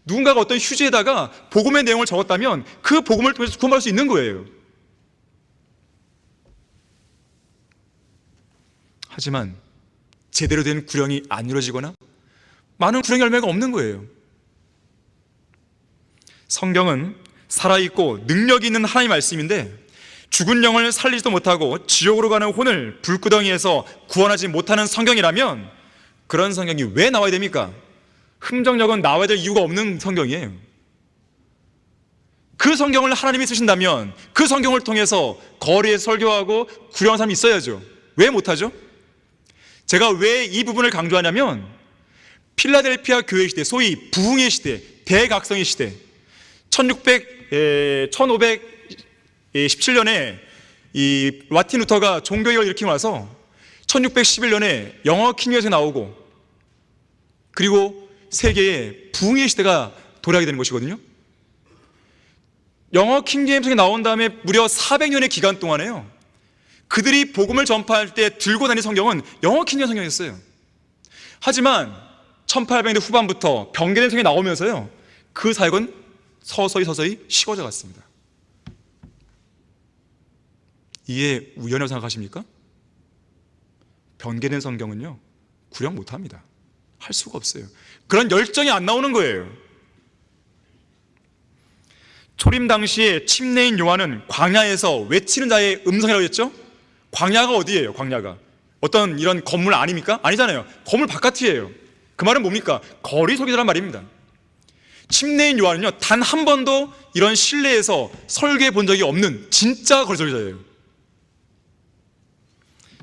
[SPEAKER 1] 누군가가 어떤 휴지에다가 복음의 내용을 적었다면 그 복음을 통해서 구원받을 수 있는 거예요. 하지만 제대로 된 구령이 안 이루어지거나 많은 구령 열매가 없는 거예요. 성경은 살아있고 능력이 있는 하나님의 말씀인데 죽은 영을 살리지도 못하고 지옥으로 가는 혼을 불구덩이에서 구원하지 못하는 성경이라면 그런 성경이 왜 나와야 됩니까? 흠정역은 나와야 될 이유가 없는 성경이에요. 그 성경을 하나님이 쓰신다면 그 성경을 통해서 거리에 설교하고 구령하는 사람이 있어야죠. 왜 못하죠? 제가 왜 이 부분을 강조하냐면 필라델피아 교회 시대, 소위 부흥의 시대, 대각성의 시대, 1517년에 이 마틴 루터가 종교개혁을 일으키고 나서 1611년에 영어 킹리에서 나오고 그리고 세계에 부흥의 시대가 도래하게 되는 것이거든요. 영어 킹제임스가 나온 다음에 무려 400년의 기간 동안에요, 그들이 복음을 전파할 때 들고 다니는 성경은 영어 킹제임스 성경이었어요. 하지만 1800년대 후반부터 변개된 성경이 나오면서요, 그 사역은 서서히 식어져 갔습니다. 이게 우연이라고 생각하십니까? 변개된 성경은요, 구령 못합니다. 할 수가 없어요. 그런 열정이 안 나오는 거예요. 초림 당시에 침례인 요한은 광야에서 외치는 자의 음성이라고 했죠? 광야가 어디예요? 광야가 어떤 이런 건물 아닙니까? 아니잖아요. 건물 바깥이에요. 그 말은 뭡니까? 거리 설교자란 말입니다. 침례인 요한은요, 단 한 번도 이런 실내에서 설교해 본 적이 없는 진짜 거리 설교자예요.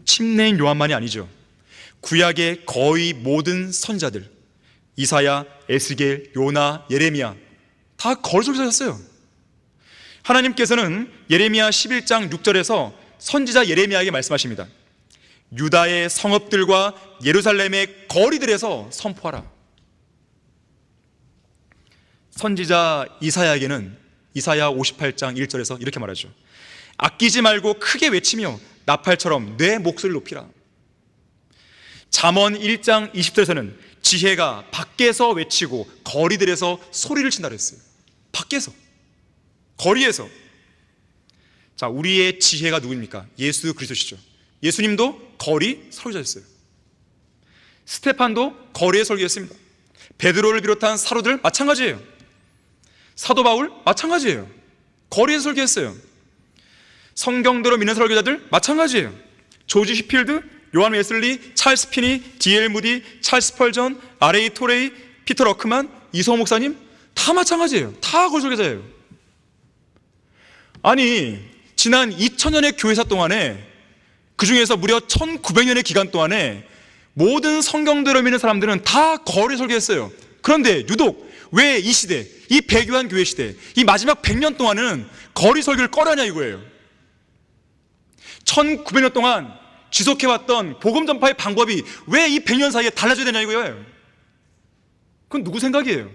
[SPEAKER 1] 침례인 요한만이 아니죠. 구약의 거의 모든 선지자들, 이사야, 에스겔, 요나, 예레미야 다 거리 설교자였어요. 하나님께서는 예레미야 11장 6절에서 선지자 예레미야에게 말씀하십니다. 유다의 성읍들과 예루살렘의 거리들에서 선포하라. 선지자 이사야에게는 이사야 58장 1절에서 이렇게 말하죠. 아끼지 말고 크게 외치며 나팔처럼 내 목소리를 높이라. 잠언 1장 20절에서는 지혜가 밖에서 외치고 거리들에서 소리를 친다 그랬어요. 밖에서, 거리에서. 자, 우리의 지혜가 누구입니까? 예수 그리스도시죠. 예수님도 거리 설교자였어요. 스테판도 거리에 설교했습니다. 베드로를 비롯한 사도들 마찬가지예요. 사도 바울 마찬가지예요. 거리에서 설교했어요. 성경대로 믿는 설교자들 마찬가지예요. 조지 시필드, 요한 웨슬리, 찰스 피니, D.L. 무디, 찰스 펄전, R.A. 토레이, 피터 러크만, 이소호 목사님 다 마찬가지예요. 다 거리 설교자예요. 아니, 지난 2000년의 교회사 동안에, 그 중에서 무려 1900년의 기간 동안에 모든 성경대로 믿는 사람들은 다 거리 설교했어요. 그런데 유독 왜 이 시대, 이 배교한 교회 시대, 이 마지막 100년 동안은 거리 설교를 꺼려하냐 이거예요. 1900년 동안 지속해왔던 복음 전파의 방법이 왜 이 100년 사이에 달라져야 되냐 이거예요. 그건 누구 생각이에요?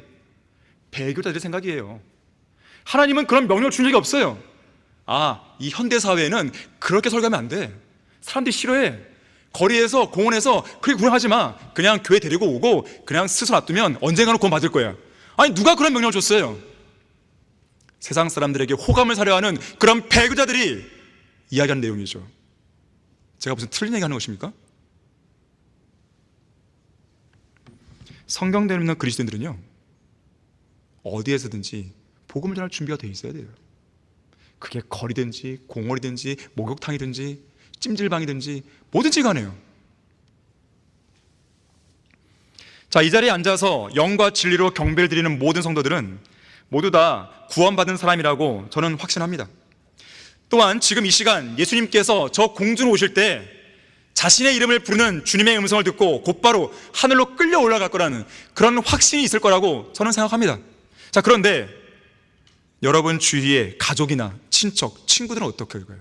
[SPEAKER 1] 배교자들의 생각이에요. 하나님은 그런 명령을 준 적이 없어요. 아, 이 현대사회에는 그렇게 설교하면 안 돼. 사람들이 싫어해. 거리에서, 공원에서 그렇게 구경하지 마. 그냥 교회 데리고 오고 그냥 스스로 놔두면 언젠가는 구원 받을 거야. 아니, 누가 그런 명령을 줬어요? 세상 사람들에게 호감을 사려 하는 그런 배교자들이 이야기하는 내용이죠. 제가 무슨 틀린 얘기 하는 것입니까? 성경대로 믿는 그리스도인들은요, 어디에서든지 복음을 전할 준비가 되어 있어야 돼요. 그게 거리든지 공원이든지 목욕탕이든지 찜질방이든지 뭐든지 간에요. 자, 이 자리에 앉아서 영과 진리로 경배를 드리는 모든 성도들은 모두 다 구원받은 사람이라고 저는 확신합니다. 또한 지금 이 시간 예수님께서 저 공주로 오실 때 자신의 이름을 부르는 주님의 음성을 듣고 곧바로 하늘로 끌려 올라갈 거라는 그런 확신이 있을 거라고 저는 생각합니다. 자, 그런데 여러분 주위에 가족이나 친척, 친구들은 어떻게 할까요?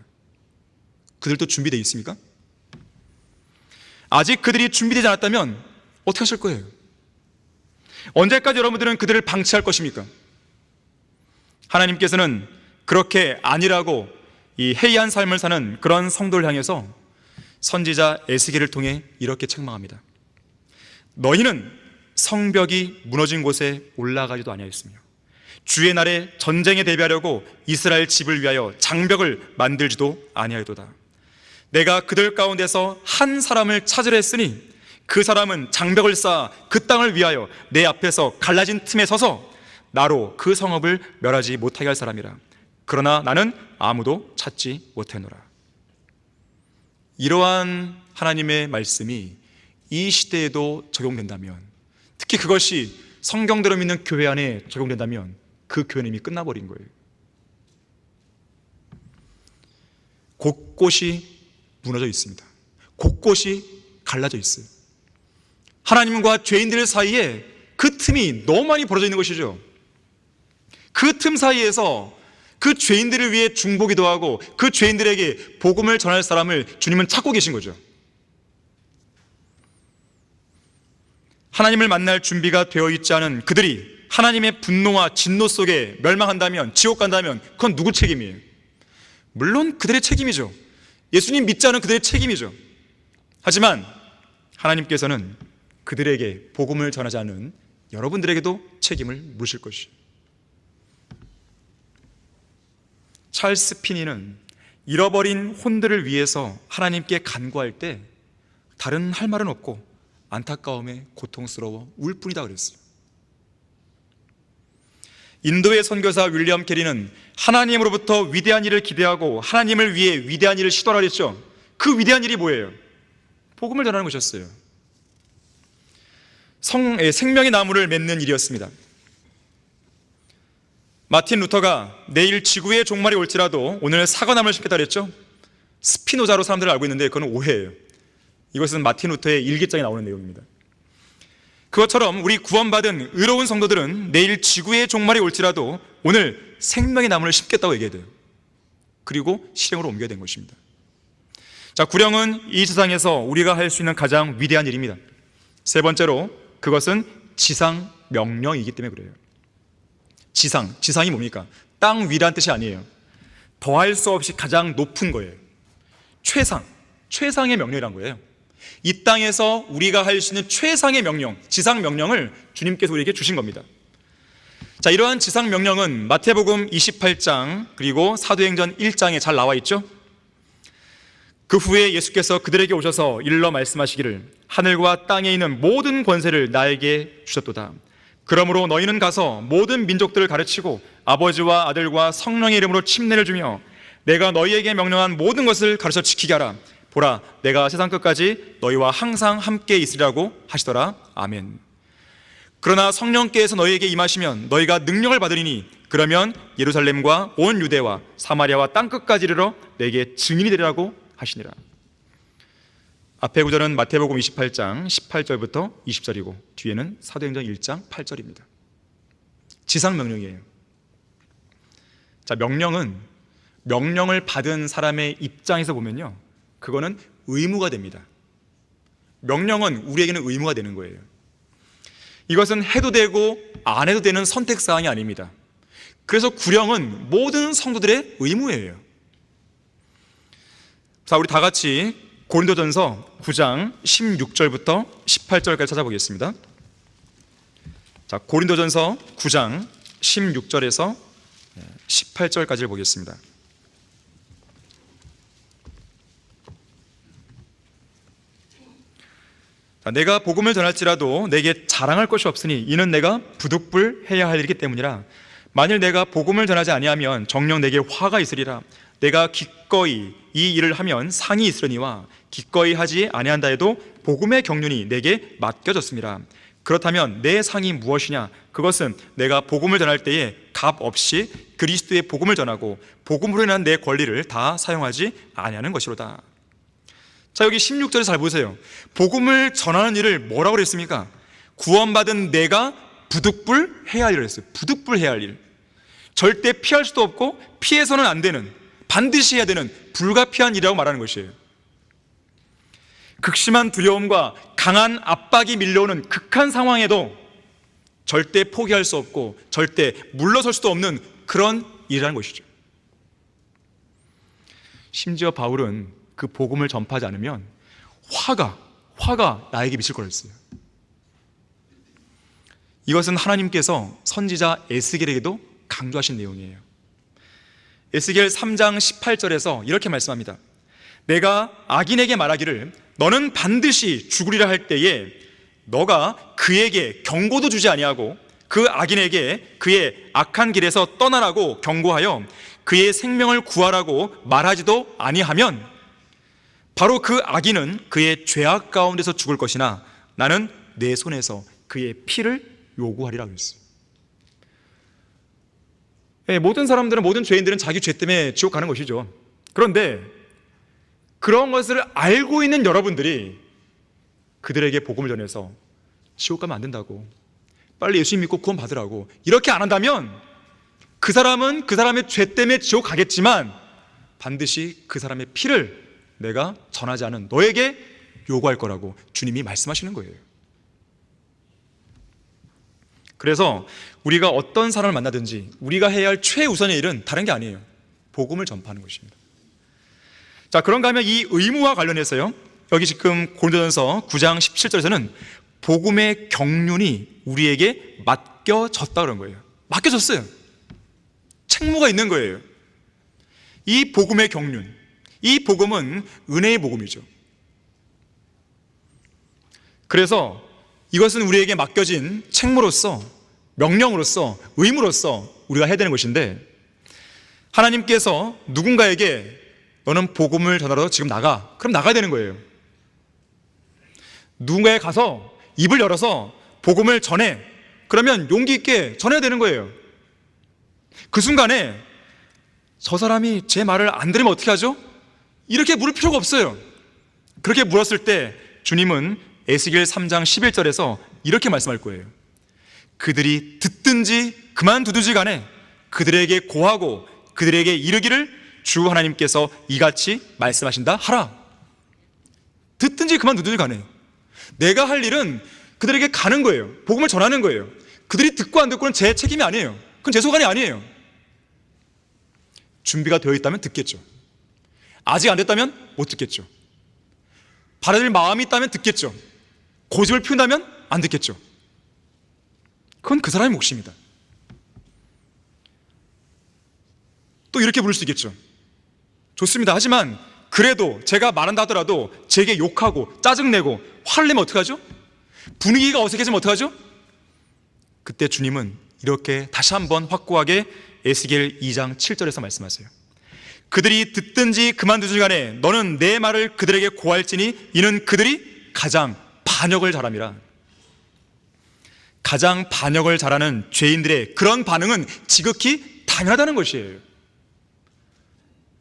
[SPEAKER 1] 그들도 준비되어 있습니까? 아직 그들이 준비되지 않았다면 어떻게 하실 거예요? 언제까지 여러분들은 그들을 방치할 것입니까? 하나님께서는 그렇게 아니라고 이 해이한 삶을 사는 그런 성도를 향해서 선지자 에스겔을 통해 이렇게 책망합니다. 너희는 성벽이 무너진 곳에 올라가지도 아니하였으며 주의 날에 전쟁에 대비하려고 이스라엘 집을 위하여 장벽을 만들지도 아니하였도다. 내가 그들 가운데서 한 사람을 찾으려 했으니 그 사람은 장벽을 쌓아 그 땅을 위하여 내 앞에서 갈라진 틈에 서서 나로 그 성읍을 멸하지 못하게 할 사람이라. 그러나 나는 아무도 찾지 못했노라. 이러한 하나님의 말씀이 이 시대에도 적용된다면, 특히 그것이 성경대로 믿는 교회 안에 적용된다면 그 교회는 이미 끝나버린 거예요. 곳곳이 무너져 있습니다. 곳곳이 갈라져 있어요. 하나님과 죄인들 사이에 그 틈이 너무 많이 벌어져 있는 것이죠. 그 틈 사이에서 그 죄인들을 위해 중보기도 하고 그 죄인들에게 복음을 전할 사람을 주님은 찾고 계신 거죠. 하나님을 만날 준비가 되어 있지 않은 그들이 하나님의 분노와 진노 속에 멸망한다면, 지옥 간다면 그건 누구 책임이에요? 물론 그들의 책임이죠. 예수님 믿지 않은 그들의 책임이죠. 하지만 하나님께서는 그들에게 복음을 전하지 않은 여러분들에게도 책임을 물으실 것이에요. 찰스 피니는 잃어버린 혼들을 위해서 하나님께 간구할 때 다른 할 말은 없고 안타까움에 고통스러워 울 뿐이다 그랬어요. 인도의 선교사 윌리엄 캐리는 하나님으로부터 위대한 일을 기대하고 하나님을 위해 위대한 일을 시도하라 했죠. 그 위대한 일이 뭐예요? 복음을 전하는 것이었어요. 생명의 나무를 맺는 일이었습니다. 마틴 루터가 내일 지구의 종말이 올지라도 오늘 사과나무를 심겠다 그랬죠. 스피노자로 사람들을 알고 있는데 그건 오해예요. 이것은 마틴 루터의 일기장에 나오는 내용입니다. 그것처럼 우리 구원받은 의로운 성도들은 내일 지구의 종말이 올지라도 오늘 생명의 나무를 심겠다고 얘기해야 돼요. 그리고 실행으로 옮겨야 되는 것입니다. 자, 구령은 이 세상에서 우리가 할 수 있는 가장 위대한 일입니다. 세 번째로 그것은 지상 명령이기 때문에 그래요. 지상이 뭡니까? 땅 위라는 뜻이 아니에요. 더할 수 없이 가장 높은 거예요. 최상의 명령이란 거예요. 이 땅에서 우리가 할 수 있는 최상의 명령, 지상 명령을 주님께서 우리에게 주신 겁니다. 자, 이러한 지상 명령은 마태복음 28장 그리고 사도행전 1장에 잘 나와 있죠. 그 후에 예수께서 그들에게 오셔서 일러 말씀하시기를 하늘과 땅에 있는 모든 권세를 나에게 주셨도다. 그러므로 너희는 가서 모든 민족들을 가르치고 아버지와 아들과 성령의 이름으로 침례를 주며 내가 너희에게 명령한 모든 것을 가르쳐 지키게 하라. 보라, 내가 세상 끝까지 너희와 항상 함께 있으리라고 하시더라. 아멘. 그러나 성령께서 너희에게 임하시면 너희가 능력을 받으리니 그러면 예루살렘과 온 유대와 사마리아와 땅끝까지 이르러 내게 증인이 되리라고 하시니라. 앞에 구절은 마태복음 28장 18절부터 20절이고 뒤에는 사도행전 1장 8절입니다. 지상 명령이에요. 자, 명령을 받은 사람의 입장에서 보면요, 그거는 의무가 됩니다. 명령은 우리에게는 의무가 되는 거예요. 이것은 해도 되고 안 해도 되는 선택사항이 아닙니다. 그래서 구령은 모든 성도들의 의무예요. 자, 우리 다 같이 고린도전서 9장 16절부터 18절까지 찾아보겠습니다. 자, 고린도전서 9장 16절에서 18절까지를 보겠습니다. 자, 내가 복음을 전할지라도 내게 자랑할 것이 없으니 이는 내가 부득불해야 할 일이기 때문이라. 만일 내가 복음을 전하지 아니하면 정녕 내게 화가 있으리라. 내가 기꺼이 이 일을 하면 상이 있으려니와 기꺼이 하지 아니한다 해도 복음의 경륜이 내게 맡겨졌습니다. 그렇다면 내 상이 무엇이냐? 그것은 내가 복음을 전할 때에 값 없이 그리스도의 복음을 전하고 복음으로 인한 내 권리를 다 사용하지 아니하는 것이로다. 자, 여기 16절에 잘 보세요. 복음을 전하는 일을 뭐라고 그랬습니까? 구원받은 내가 부득불해야 할 일을 했어요. 부득불해야 할 일. 절대 피할 수도 없고 피해서는 안 되는, 반드시 해야 되는 불가피한 일이라고 말하는 것이에요. 극심한 두려움과 강한 압박이 밀려오는 극한 상황에도 절대 포기할 수 없고 절대 물러설 수도 없는 그런 일이라는 것이죠. 심지어 바울은 그 복음을 전파하지 않으면 화가 나에게 미칠 거였어요. 이것은 하나님께서 선지자 에스겔에게도 강조하신 내용이에요. 에스겔 3장 18절에서 이렇게 말씀합니다. 내가 악인에게 말하기를 너는 반드시 죽으리라 할 때에 너가 그에게 경고도 주지 아니하고 그 악인에게 그의 악한 길에서 떠나라고 경고하여 그의 생명을 구하라고 말하지도 아니하면 바로 그 악인은 그의 죄악 가운데서 죽을 것이나 나는 내 손에서 그의 피를 요구하리라고 했어요. 모든 사람들은, 모든 죄인들은 자기 죄 때문에 지옥 가는 것이죠. 그런데 그런 것을 알고 있는 여러분들이 그들에게 복음을 전해서 지옥 가면 안 된다고, 빨리 예수님 믿고 구원 받으라고 이렇게 안 한다면 그 사람은 그 사람의 죄 때문에 지옥 가겠지만 반드시 그 사람의 피를 내가 전하지 않은 너에게 요구할 거라고 주님이 말씀하시는 거예요. 그래서 우리가 어떤 사람을 만나든지 우리가 해야 할 최우선의 일은 다른 게 아니에요. 복음을 전파하는 것입니다. 자, 그런가 하면 이 의무와 관련해서요, 여기 지금 고린도전서 9장 17절에서는 복음의 경륜이 우리에게 맡겨졌다 그런 거예요. 맡겨졌어요. 책무가 있는 거예요. 이 복음의 경륜, 이 복음은 은혜의 복음이죠. 그래서 이것은 우리에게 맡겨진 책무로서, 명령으로서, 의무로서 우리가 해야 되는 것인데, 하나님께서 누군가에게 너는 복음을 전하러 지금 나가, 그럼 나가야 되는 거예요. 누군가에 가서 입을 열어서 복음을 전해, 그러면 용기 있게 전해야 되는 거예요. 그 순간에 저 사람이 제 말을 안 들으면 어떻게 하죠? 이렇게 물을 필요가 없어요. 그렇게 물었을 때 주님은 에스겔 3장 11절에서 이렇게 말씀할 거예요. 그들이 듣든지 그만두든지 간에 그들에게 고하고 그들에게 이르기를 주 하나님께서 이같이 말씀하신다 하라. 듣든지 그만두든지 간에 내가 할 일은 그들에게 가는 거예요. 복음을 전하는 거예요. 그들이 듣고 안 듣고는 제 책임이 아니에요. 그건 제 소관이 아니에요. 준비가 되어 있다면 듣겠죠. 아직 안 됐다면 못 듣겠죠. 받아들일 마음이 있다면 듣겠죠. 고집을 피운다면 안 듣겠죠. 그건 그 사람의 몫입니다. 또 이렇게 부를 수 있겠죠. 좋습니다. 하지만 그래도 제가 말한다 하더라도 제게 욕하고 짜증내고 화를 내면 어떡하죠? 분위기가 어색해지면 어떡하죠? 그때 주님은 이렇게 다시 한번 확고하게 에스겔 2장 7절에서 말씀하세요. 그들이 듣든지 그만두든지 간에 너는 내 말을 그들에게 고할지니 이는 그들이 가장 반역을 잘함이라. 가장 반역을 잘하는 죄인들의 그런 반응은 지극히 당연하다는 것이에요.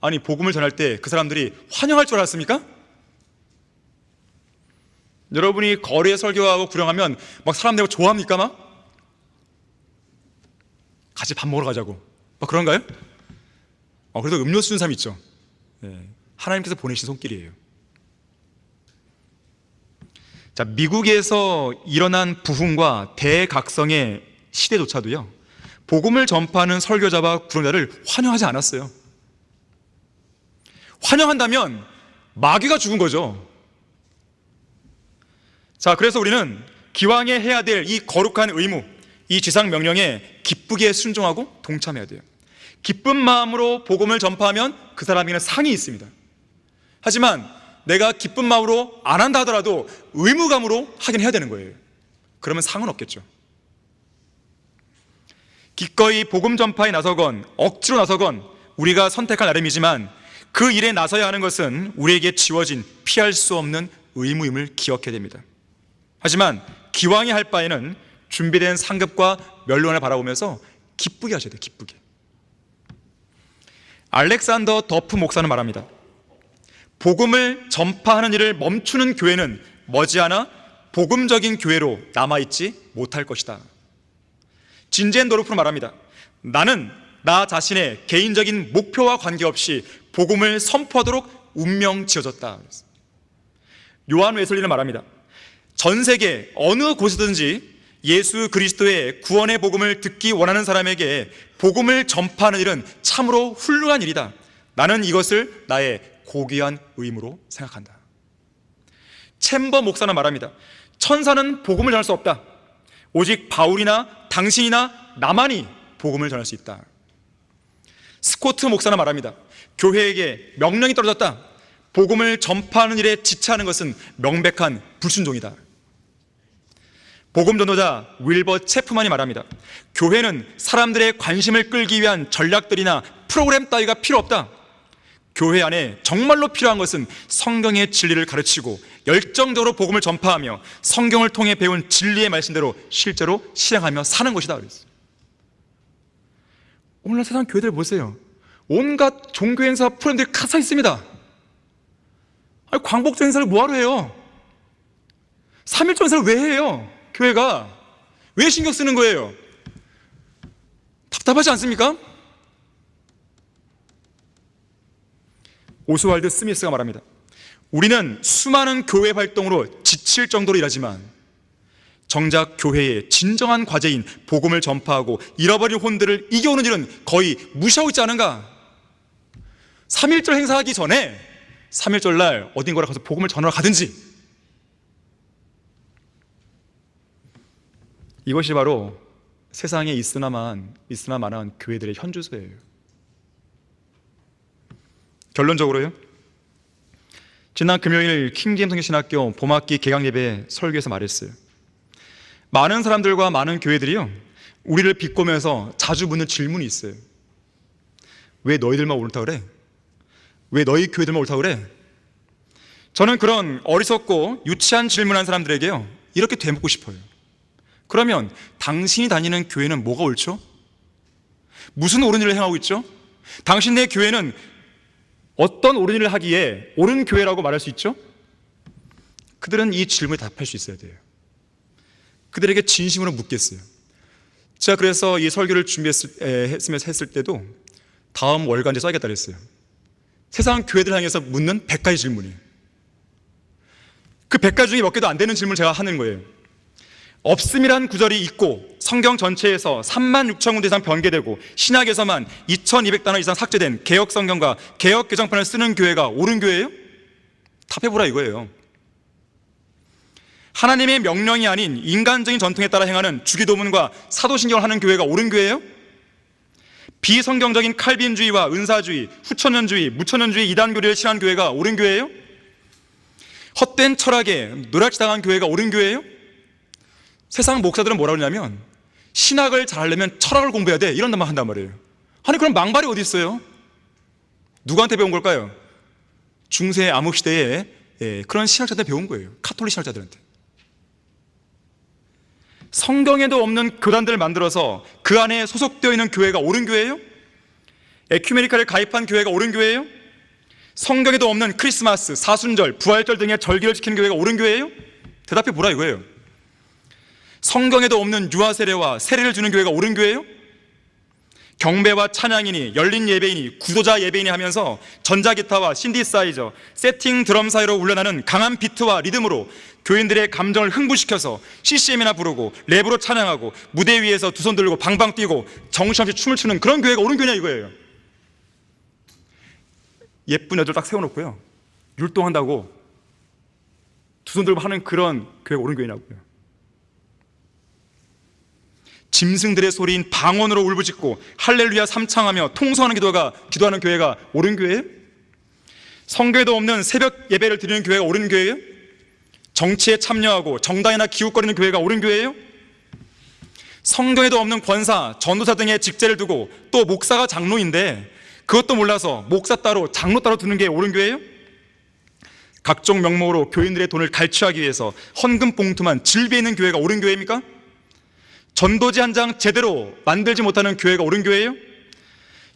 [SPEAKER 1] 아니, 복음을 전할 때 그 사람들이 환영할 줄 알았습니까? 여러분이 거리에 설교하고 구령하면 막 사람들이 좋아합니까? 막 같이 밥 먹으러 가자고 막 그런가요? 그래도 음료수 준 사람 있죠. 하나님께서 보내신 손길이에요. 자, 미국에서 일어난 부흥과 대각성의 시대조차도요, 복음을 전파하는 설교자와 구령자를 환영하지 않았어요. 환영한다면 마귀가 죽은 거죠. 자, 그래서 우리는 기왕에 해야 될 이 거룩한 의무, 이 지상 명령에 기쁘게 순종하고 동참해야 돼요. 기쁜 마음으로 복음을 전파하면 그 사람에게는 상이 있습니다. 하지만 내가 기쁜 마음으로 안 한다 하더라도 의무감으로 하긴 해야 되는 거예요. 그러면 상은 없겠죠. 기꺼이 복음 전파에 나서건 억지로 나서건 우리가 선택할 나름이지만 그 일에 나서야 하는 것은 우리에게 지워진 피할 수 없는 의무임을 기억해야 됩니다. 하지만 기왕에 할 바에는 준비된 상급과 면류관을 바라보면서 기쁘게 하셔야 돼요. 기쁘게. 알렉산더 더프 목사는 말합니다. 복음을 전파하는 일을 멈추는 교회는 머지않아 복음적인 교회로 남아있지 못할 것이다. 진젠도르프는 말합니다. 나는 나 자신의 개인적인 목표와 관계없이 복음을 선포하도록 운명 지어졌다. 요한 웨슬리는 말합니다. 전 세계 어느 곳이든지 예수 그리스도의 구원의 복음을 듣기 원하는 사람에게 복음을 전파하는 일은 참으로 훌륭한 일이다. 나는 이것을 나의 고귀한 의무로 생각한다. 챔버 목사는 말합니다. 천사는 복음을 전할 수 없다. 오직 바울이나 당신이나 나만이 복음을 전할 수 있다. 스코트 목사는 말합니다. 교회에게 명령이 떨어졌다. 복음을 전파하는 일에 지체하는 것은 명백한 불순종이다. 복음 전도자 윌버 체프만이 말합니다. 교회는 사람들의 관심을 끌기 위한 전략들이나 프로그램 따위가 필요 없다. 교회 안에 정말로 필요한 것은 성경의 진리를 가르치고 열정적으로 복음을 전파하며 성경을 통해 배운 진리의 말씀대로 실제로 실행하며 사는 것이다. 그랬어요. 오늘날 세상 교회들 보세요. 온갖 종교 행사 프로그램들이 가사 있습니다. 아니, 광복절 행사를 뭐하러 해요? 3.1절 행사를 왜 해요? 교회가 왜 신경 쓰는 거예요? 답답하지 않습니까? 오스왈드 스미스가 말합니다. 우리는 수많은 교회 활동으로 지칠 정도로 일하지만 정작 교회의 진정한 과제인 복음을 전파하고 잃어버린 혼들을 이겨오는 일은 거의 무시하고 있지 않은가? 3.1절 행사하기 전에 3.1절 날 어딘가로 가서 복음을 전하러 가든지, 이것이 바로 세상에 있으나마나한 교회들의 현주소예요. 결론적으로요, 지난 금요일 킹제임스 성경신학교 봄학기 개강 예배 설교에서 말했어요. 많은 사람들과 많은 교회들이요, 우리를 비꼬면서 자주 묻는 질문이 있어요. 왜 너희들만 옳다 그래? 왜 너희 교회들만 옳다 그래? 저는 그런 어리석고 유치한 질문한 사람들에게요, 이렇게 되묻고 싶어요. 그러면 당신이 다니는 교회는 뭐가 옳죠? 무슨 옳은 일을 행하고 있죠? 당신네 교회는 어떤 옳은 일을 하기에 옳은 교회라고 말할 수 있죠? 그들은 이 질문에 답할 수 있어야 돼요. 그들에게 진심으로 묻겠어요. 제가 그래서 이 설교를 했을 때도 다음 월간지에 써야겠다 그랬어요. 세상 교회들 향해서 묻는 100가지 질문이에요. 그 100가지 중에 몇 개도 안 되는 질문을 제가 하는 거예요. 없음이란 구절이 있고 성경 전체에서 36,000군데 이상 변개되고 신약에서만 2,200단어 이상 삭제된 개역 성경과 개역 개정판을 쓰는 교회가 옳은 교회예요? 답해보라 이거예요. 하나님의 명령이 아닌 인간적인 전통에 따라 행하는 주기도문과 사도신경을 하는 교회가 옳은 교회예요? 비성경적인 칼빈주의와 은사주의, 후천년주의, 무천년주의 이단교리를 취한 교회가 옳은 교회예요? 헛된 철학에 노략질당한 교회가 옳은 교회예요? 세상 목사들은 뭐라고 하냐면 신학을 잘하려면 철학을 공부해야 돼 이런 말 한단 말이에요. 아니 그럼 망발이 어디 있어요? 누구한테 배운 걸까요? 중세 암흑시대에 그런 신학자들 배운 거예요. 카톨릭 신학자들한테. 성경에도 없는 교단들을 만들어서 그 안에 소속되어 있는 교회가 옳은 교회예요? 에큐메니카를 가입한 교회가 옳은 교회예요? 성경에도 없는 크리스마스, 사순절, 부활절 등의 절기를 지키는 교회가 옳은 교회예요? 대답해 보라 이거예요. 성경에도 없는 유아 세례와 세례를 주는 교회가 옳은 교회예요? 경배와 찬양이니 열린 예배이니 구도자 예배이니 하면서 전자기타와 신디사이저, 세팅 드럼 사이로 울려나는 강한 비트와 리듬으로 교인들의 감정을 흥분시켜서 CCM이나 부르고 랩으로 찬양하고 무대 위에서 두 손 들고 방방 뛰고 정신없이 춤을 추는 그런 교회가 옳은 교회냐 이거예요. 예쁜 여자를 딱 세워놓고요 율동한다고 두 손 들고 하는 그런 교회가 옳은 교회냐고요. 짐승들의 소리인 방언으로 울부짖고 할렐루야 삼창하며 통성하는 기도하는 교회가 옳은 교회예요? 성교에도 없는 새벽 예배를 드리는 교회가 옳은 교회예요? 정치에 참여하고 정당이나 기웃거리는 교회가 옳은 교회예요? 성경에도 없는 권사, 전도사 등의 직제를 두고 또 목사가 장로인데 그것도 몰라서 목사 따로 장로 따로 두는 게 옳은 교회예요? 각종 명목으로 교인들의 돈을 갈취하기 위해서 헌금 봉투만 질비해 있는 교회가 옳은 교회입니까? 전도지 한 장 제대로 만들지 못하는 교회가 옳은 교회예요?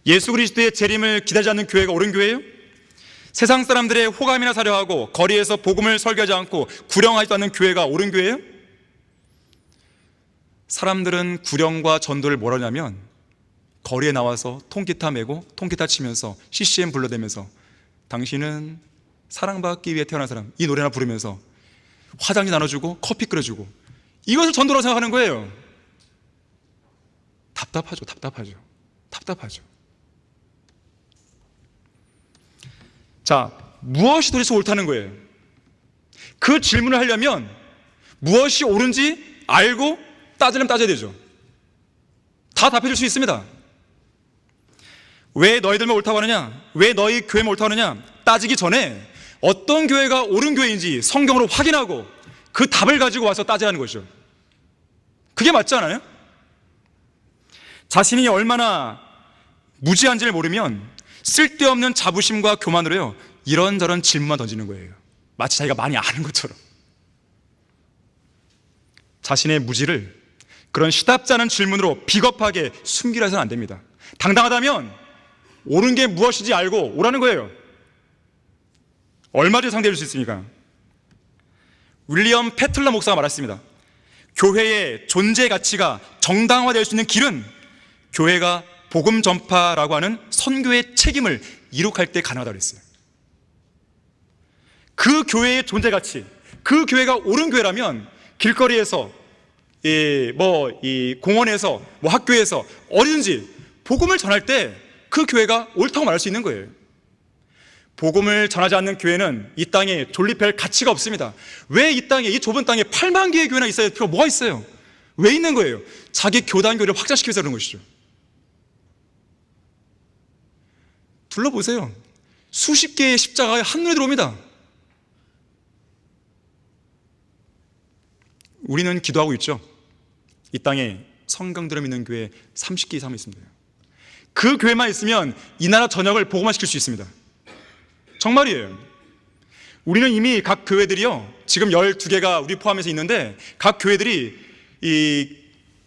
[SPEAKER 1] 예수 그리스도의 재림을 기다리지 않는 교회가 옳은 교회예요? 세상 사람들의 호감이나 사려하고 거리에서 복음을 설교하지 않고 구령하지도 않는 교회가 옳은 교회예요? 사람들은 구령과 전도를 뭐라 하냐면 거리에 나와서 통기타 메고 통기타 치면서 CCM 불러대면서 당신은 사랑받기 위해 태어난 사람 이 노래나 부르면서 화장지 나눠주고 커피 끓여주고 이것을 전도라고 생각하는 거예요. 답답하죠. 자, 무엇이 도대체 옳다는 거예요? 그 질문을 하려면 무엇이 옳은지 알고 따지려면 따져야 되죠. 다 답해 줄 수 있습니다. 왜 너희들만 옳다고 하느냐? 왜 너희 교회만 옳다고 하느냐? 따지기 전에 어떤 교회가 옳은 교회인지 성경으로 확인하고 그 답을 가지고 와서 따지라는 것이죠. 그게 맞지 않아요? 자신이 얼마나 무지한지를 모르면 쓸데없는 자부심과 교만으로요 이런저런 질문만 던지는 거예요. 마치 자기가 많이 아는 것처럼. 자신의 무지를 그런 시답지 않은 질문으로 비겁하게 숨기려 해서는 안 됩니다. 당당하다면 옳은 게 무엇인지 알고 오라는 거예요. 얼마든지 상대해 줄 수 있으니까. 윌리엄 패틀러 목사가 말했습니다. 교회의 존재 가치가 정당화될 수 있는 길은 교회가 복음 전파라고 하는 선교의 책임을 이룩할 때 가능하다고 그랬어요. 그 교회의 존재 가치, 그 교회가 옳은 교회라면 길거리에서 공원에서 학교에서 어디든지 복음을 전할 때 그 교회가 옳다고 말할 수 있는 거예요. 복음을 전하지 않는 교회는 이 땅에 존립할 가치가 없습니다. 왜 이 땅에, 이 좁은 땅에 8만 개의 교회나 있어야 될 필요가 뭐가 있어요? 왜 있는 거예요? 자기 교단 교회를 확장시키기 위해서 그런 것이죠. 둘러보세요. 수십 개의 십자가가 한눈에 들어옵니다. 우리는 기도하고 있죠. 이 땅에 성경 들음 있는 교회 30개 이상 있습니다. 그 교회만 있으면 이 나라 전역을 복음화시킬 수 있습니다. 정말이에요. 우리는 이미 각 교회들이요 지금 12개가 우리 포함해서 있는데 각 교회들이 이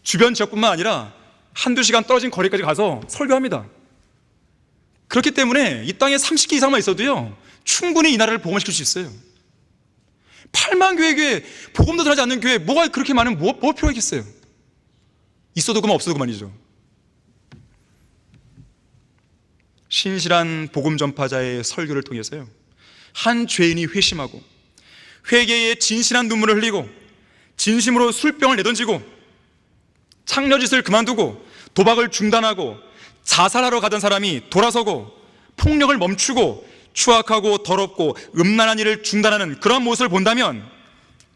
[SPEAKER 1] 주변 지역뿐만 아니라 한두 시간 떨어진 거리까지 가서 설교합니다. 그렇기 때문에 이 땅에 30개 이상만 있어도요 충분히 이 나라를 복음화시킬 수 있어요. 8만 교회 복음도 전하지 않는 교회 뭐가 그렇게 많은 뭐 필요가 있겠어요? 있어도 그만 없어도 그만이죠. 신실한 복음 전파자의 설교를 통해서요, 한 죄인이 회심하고 회개에 진실한 눈물을 흘리고 진심으로 술병을 내던지고 창녀짓을 그만두고 도박을 중단하고 자살하러 가던 사람이 돌아서고 폭력을 멈추고 추악하고 더럽고 음란한 일을 중단하는 그런 모습을 본다면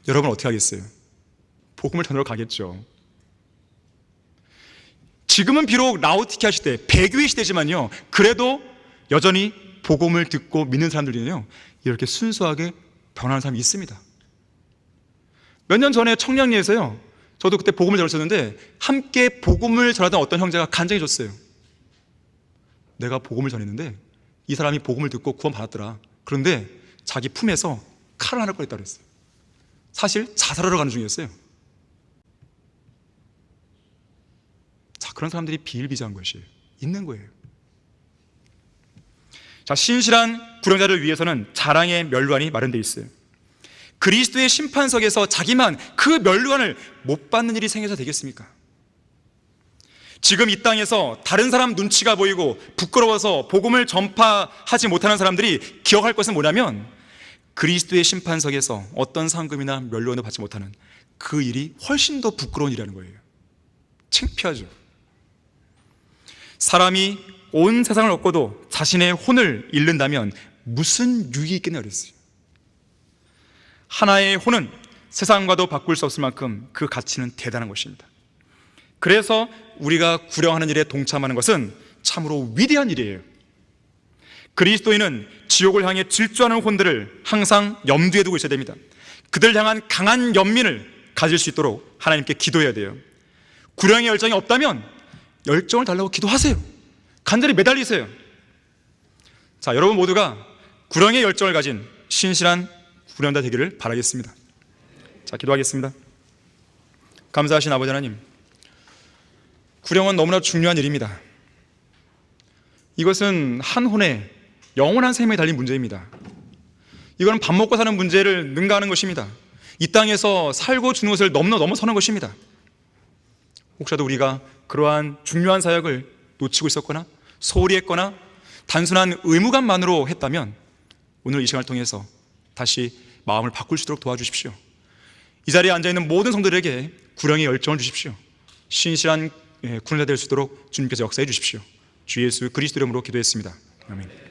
[SPEAKER 1] 여러분 어떻게 하겠어요? 복음을 전하러 가겠죠. 지금은 비록 라오디케아 시대, 배교의 시대지만요, 그래도 여전히 복음을 듣고 믿는 사람들이요 이렇게 순수하게 변하는 사람이 있습니다. 몇 년 전에 청량리에서요, 저도 그때 복음을 전했었는데 함께 복음을 전하던 어떤 형제가 간증해 줬어요. 내가 복음을 전했는데 이 사람이 복음을 듣고 구원 받았더라. 그런데 자기 품에서 칼을 하나 꺼냈다고 그랬어요. 사실 자살하러 가는 중이었어요. 자, 그런 사람들이 비일비재한 것이에요. 있는 거예요. 자, 신실한 불행자를 위해서는 자랑의 면류관이 마련되어 있어요. 그리스도의 심판석에서 자기만 그 면류관을 못 받는 일이 생겨서 되겠습니까? 지금 이 땅에서 다른 사람 눈치가 보이고 부끄러워서 복음을 전파하지 못하는 사람들이 기억할 것은 뭐냐면, 그리스도의 심판석에서 어떤 상금이나 면류관을 받지 못하는 그 일이 훨씬 더 부끄러운 일이라는 거예요. 창피하죠. 사람이 온 세상을 얻고도 자신의 혼을 잃는다면 무슨 유익이 있겠냐 그랬어요. 하나의 혼은 세상과도 바꿀 수 없을 만큼 그 가치는 대단한 것입니다. 그래서 우리가 구령하는 일에 동참하는 것은 참으로 위대한 일이에요. 그리스도인은 지옥을 향해 질주하는 혼들을 항상 염두에 두고 있어야 됩니다. 그들 향한 강한 연민을 가질 수 있도록 하나님께 기도해야 돼요. 구령의 열정이 없다면 열정을 달라고 기도하세요. 간절히 매달리세요. 자, 여러분 모두가 구령의 열정을 가진 신실한 구령자 되기를 바라겠습니다. 자, 기도하겠습니다. 감사하신 아버지 하나님, 구령은 너무나 중요한 일입니다. 이것은 한 혼의 영원한 생명에 달린 문제입니다. 이건 밥 먹고 사는 문제를 능가하는 것입니다. 이 땅에서 살고 죽는 것을 넘어서는 것입니다. 혹시라도 우리가 그러한 중요한 사역을 놓치고 있었거나 소홀히 했거나 단순한 의무감만으로 했다면 오늘 이 시간을 통해서 다시 마음을 바꿀 수 있도록 도와주십시오. 이 자리에 앉아있는 모든 성도들에게 구령의 열정을 주십시오. 신실한 구령자 될 수 있도록 주님께서 역사해 주십시오. 주 예수 그리스도 이름으로 기도했습니다. 아멘.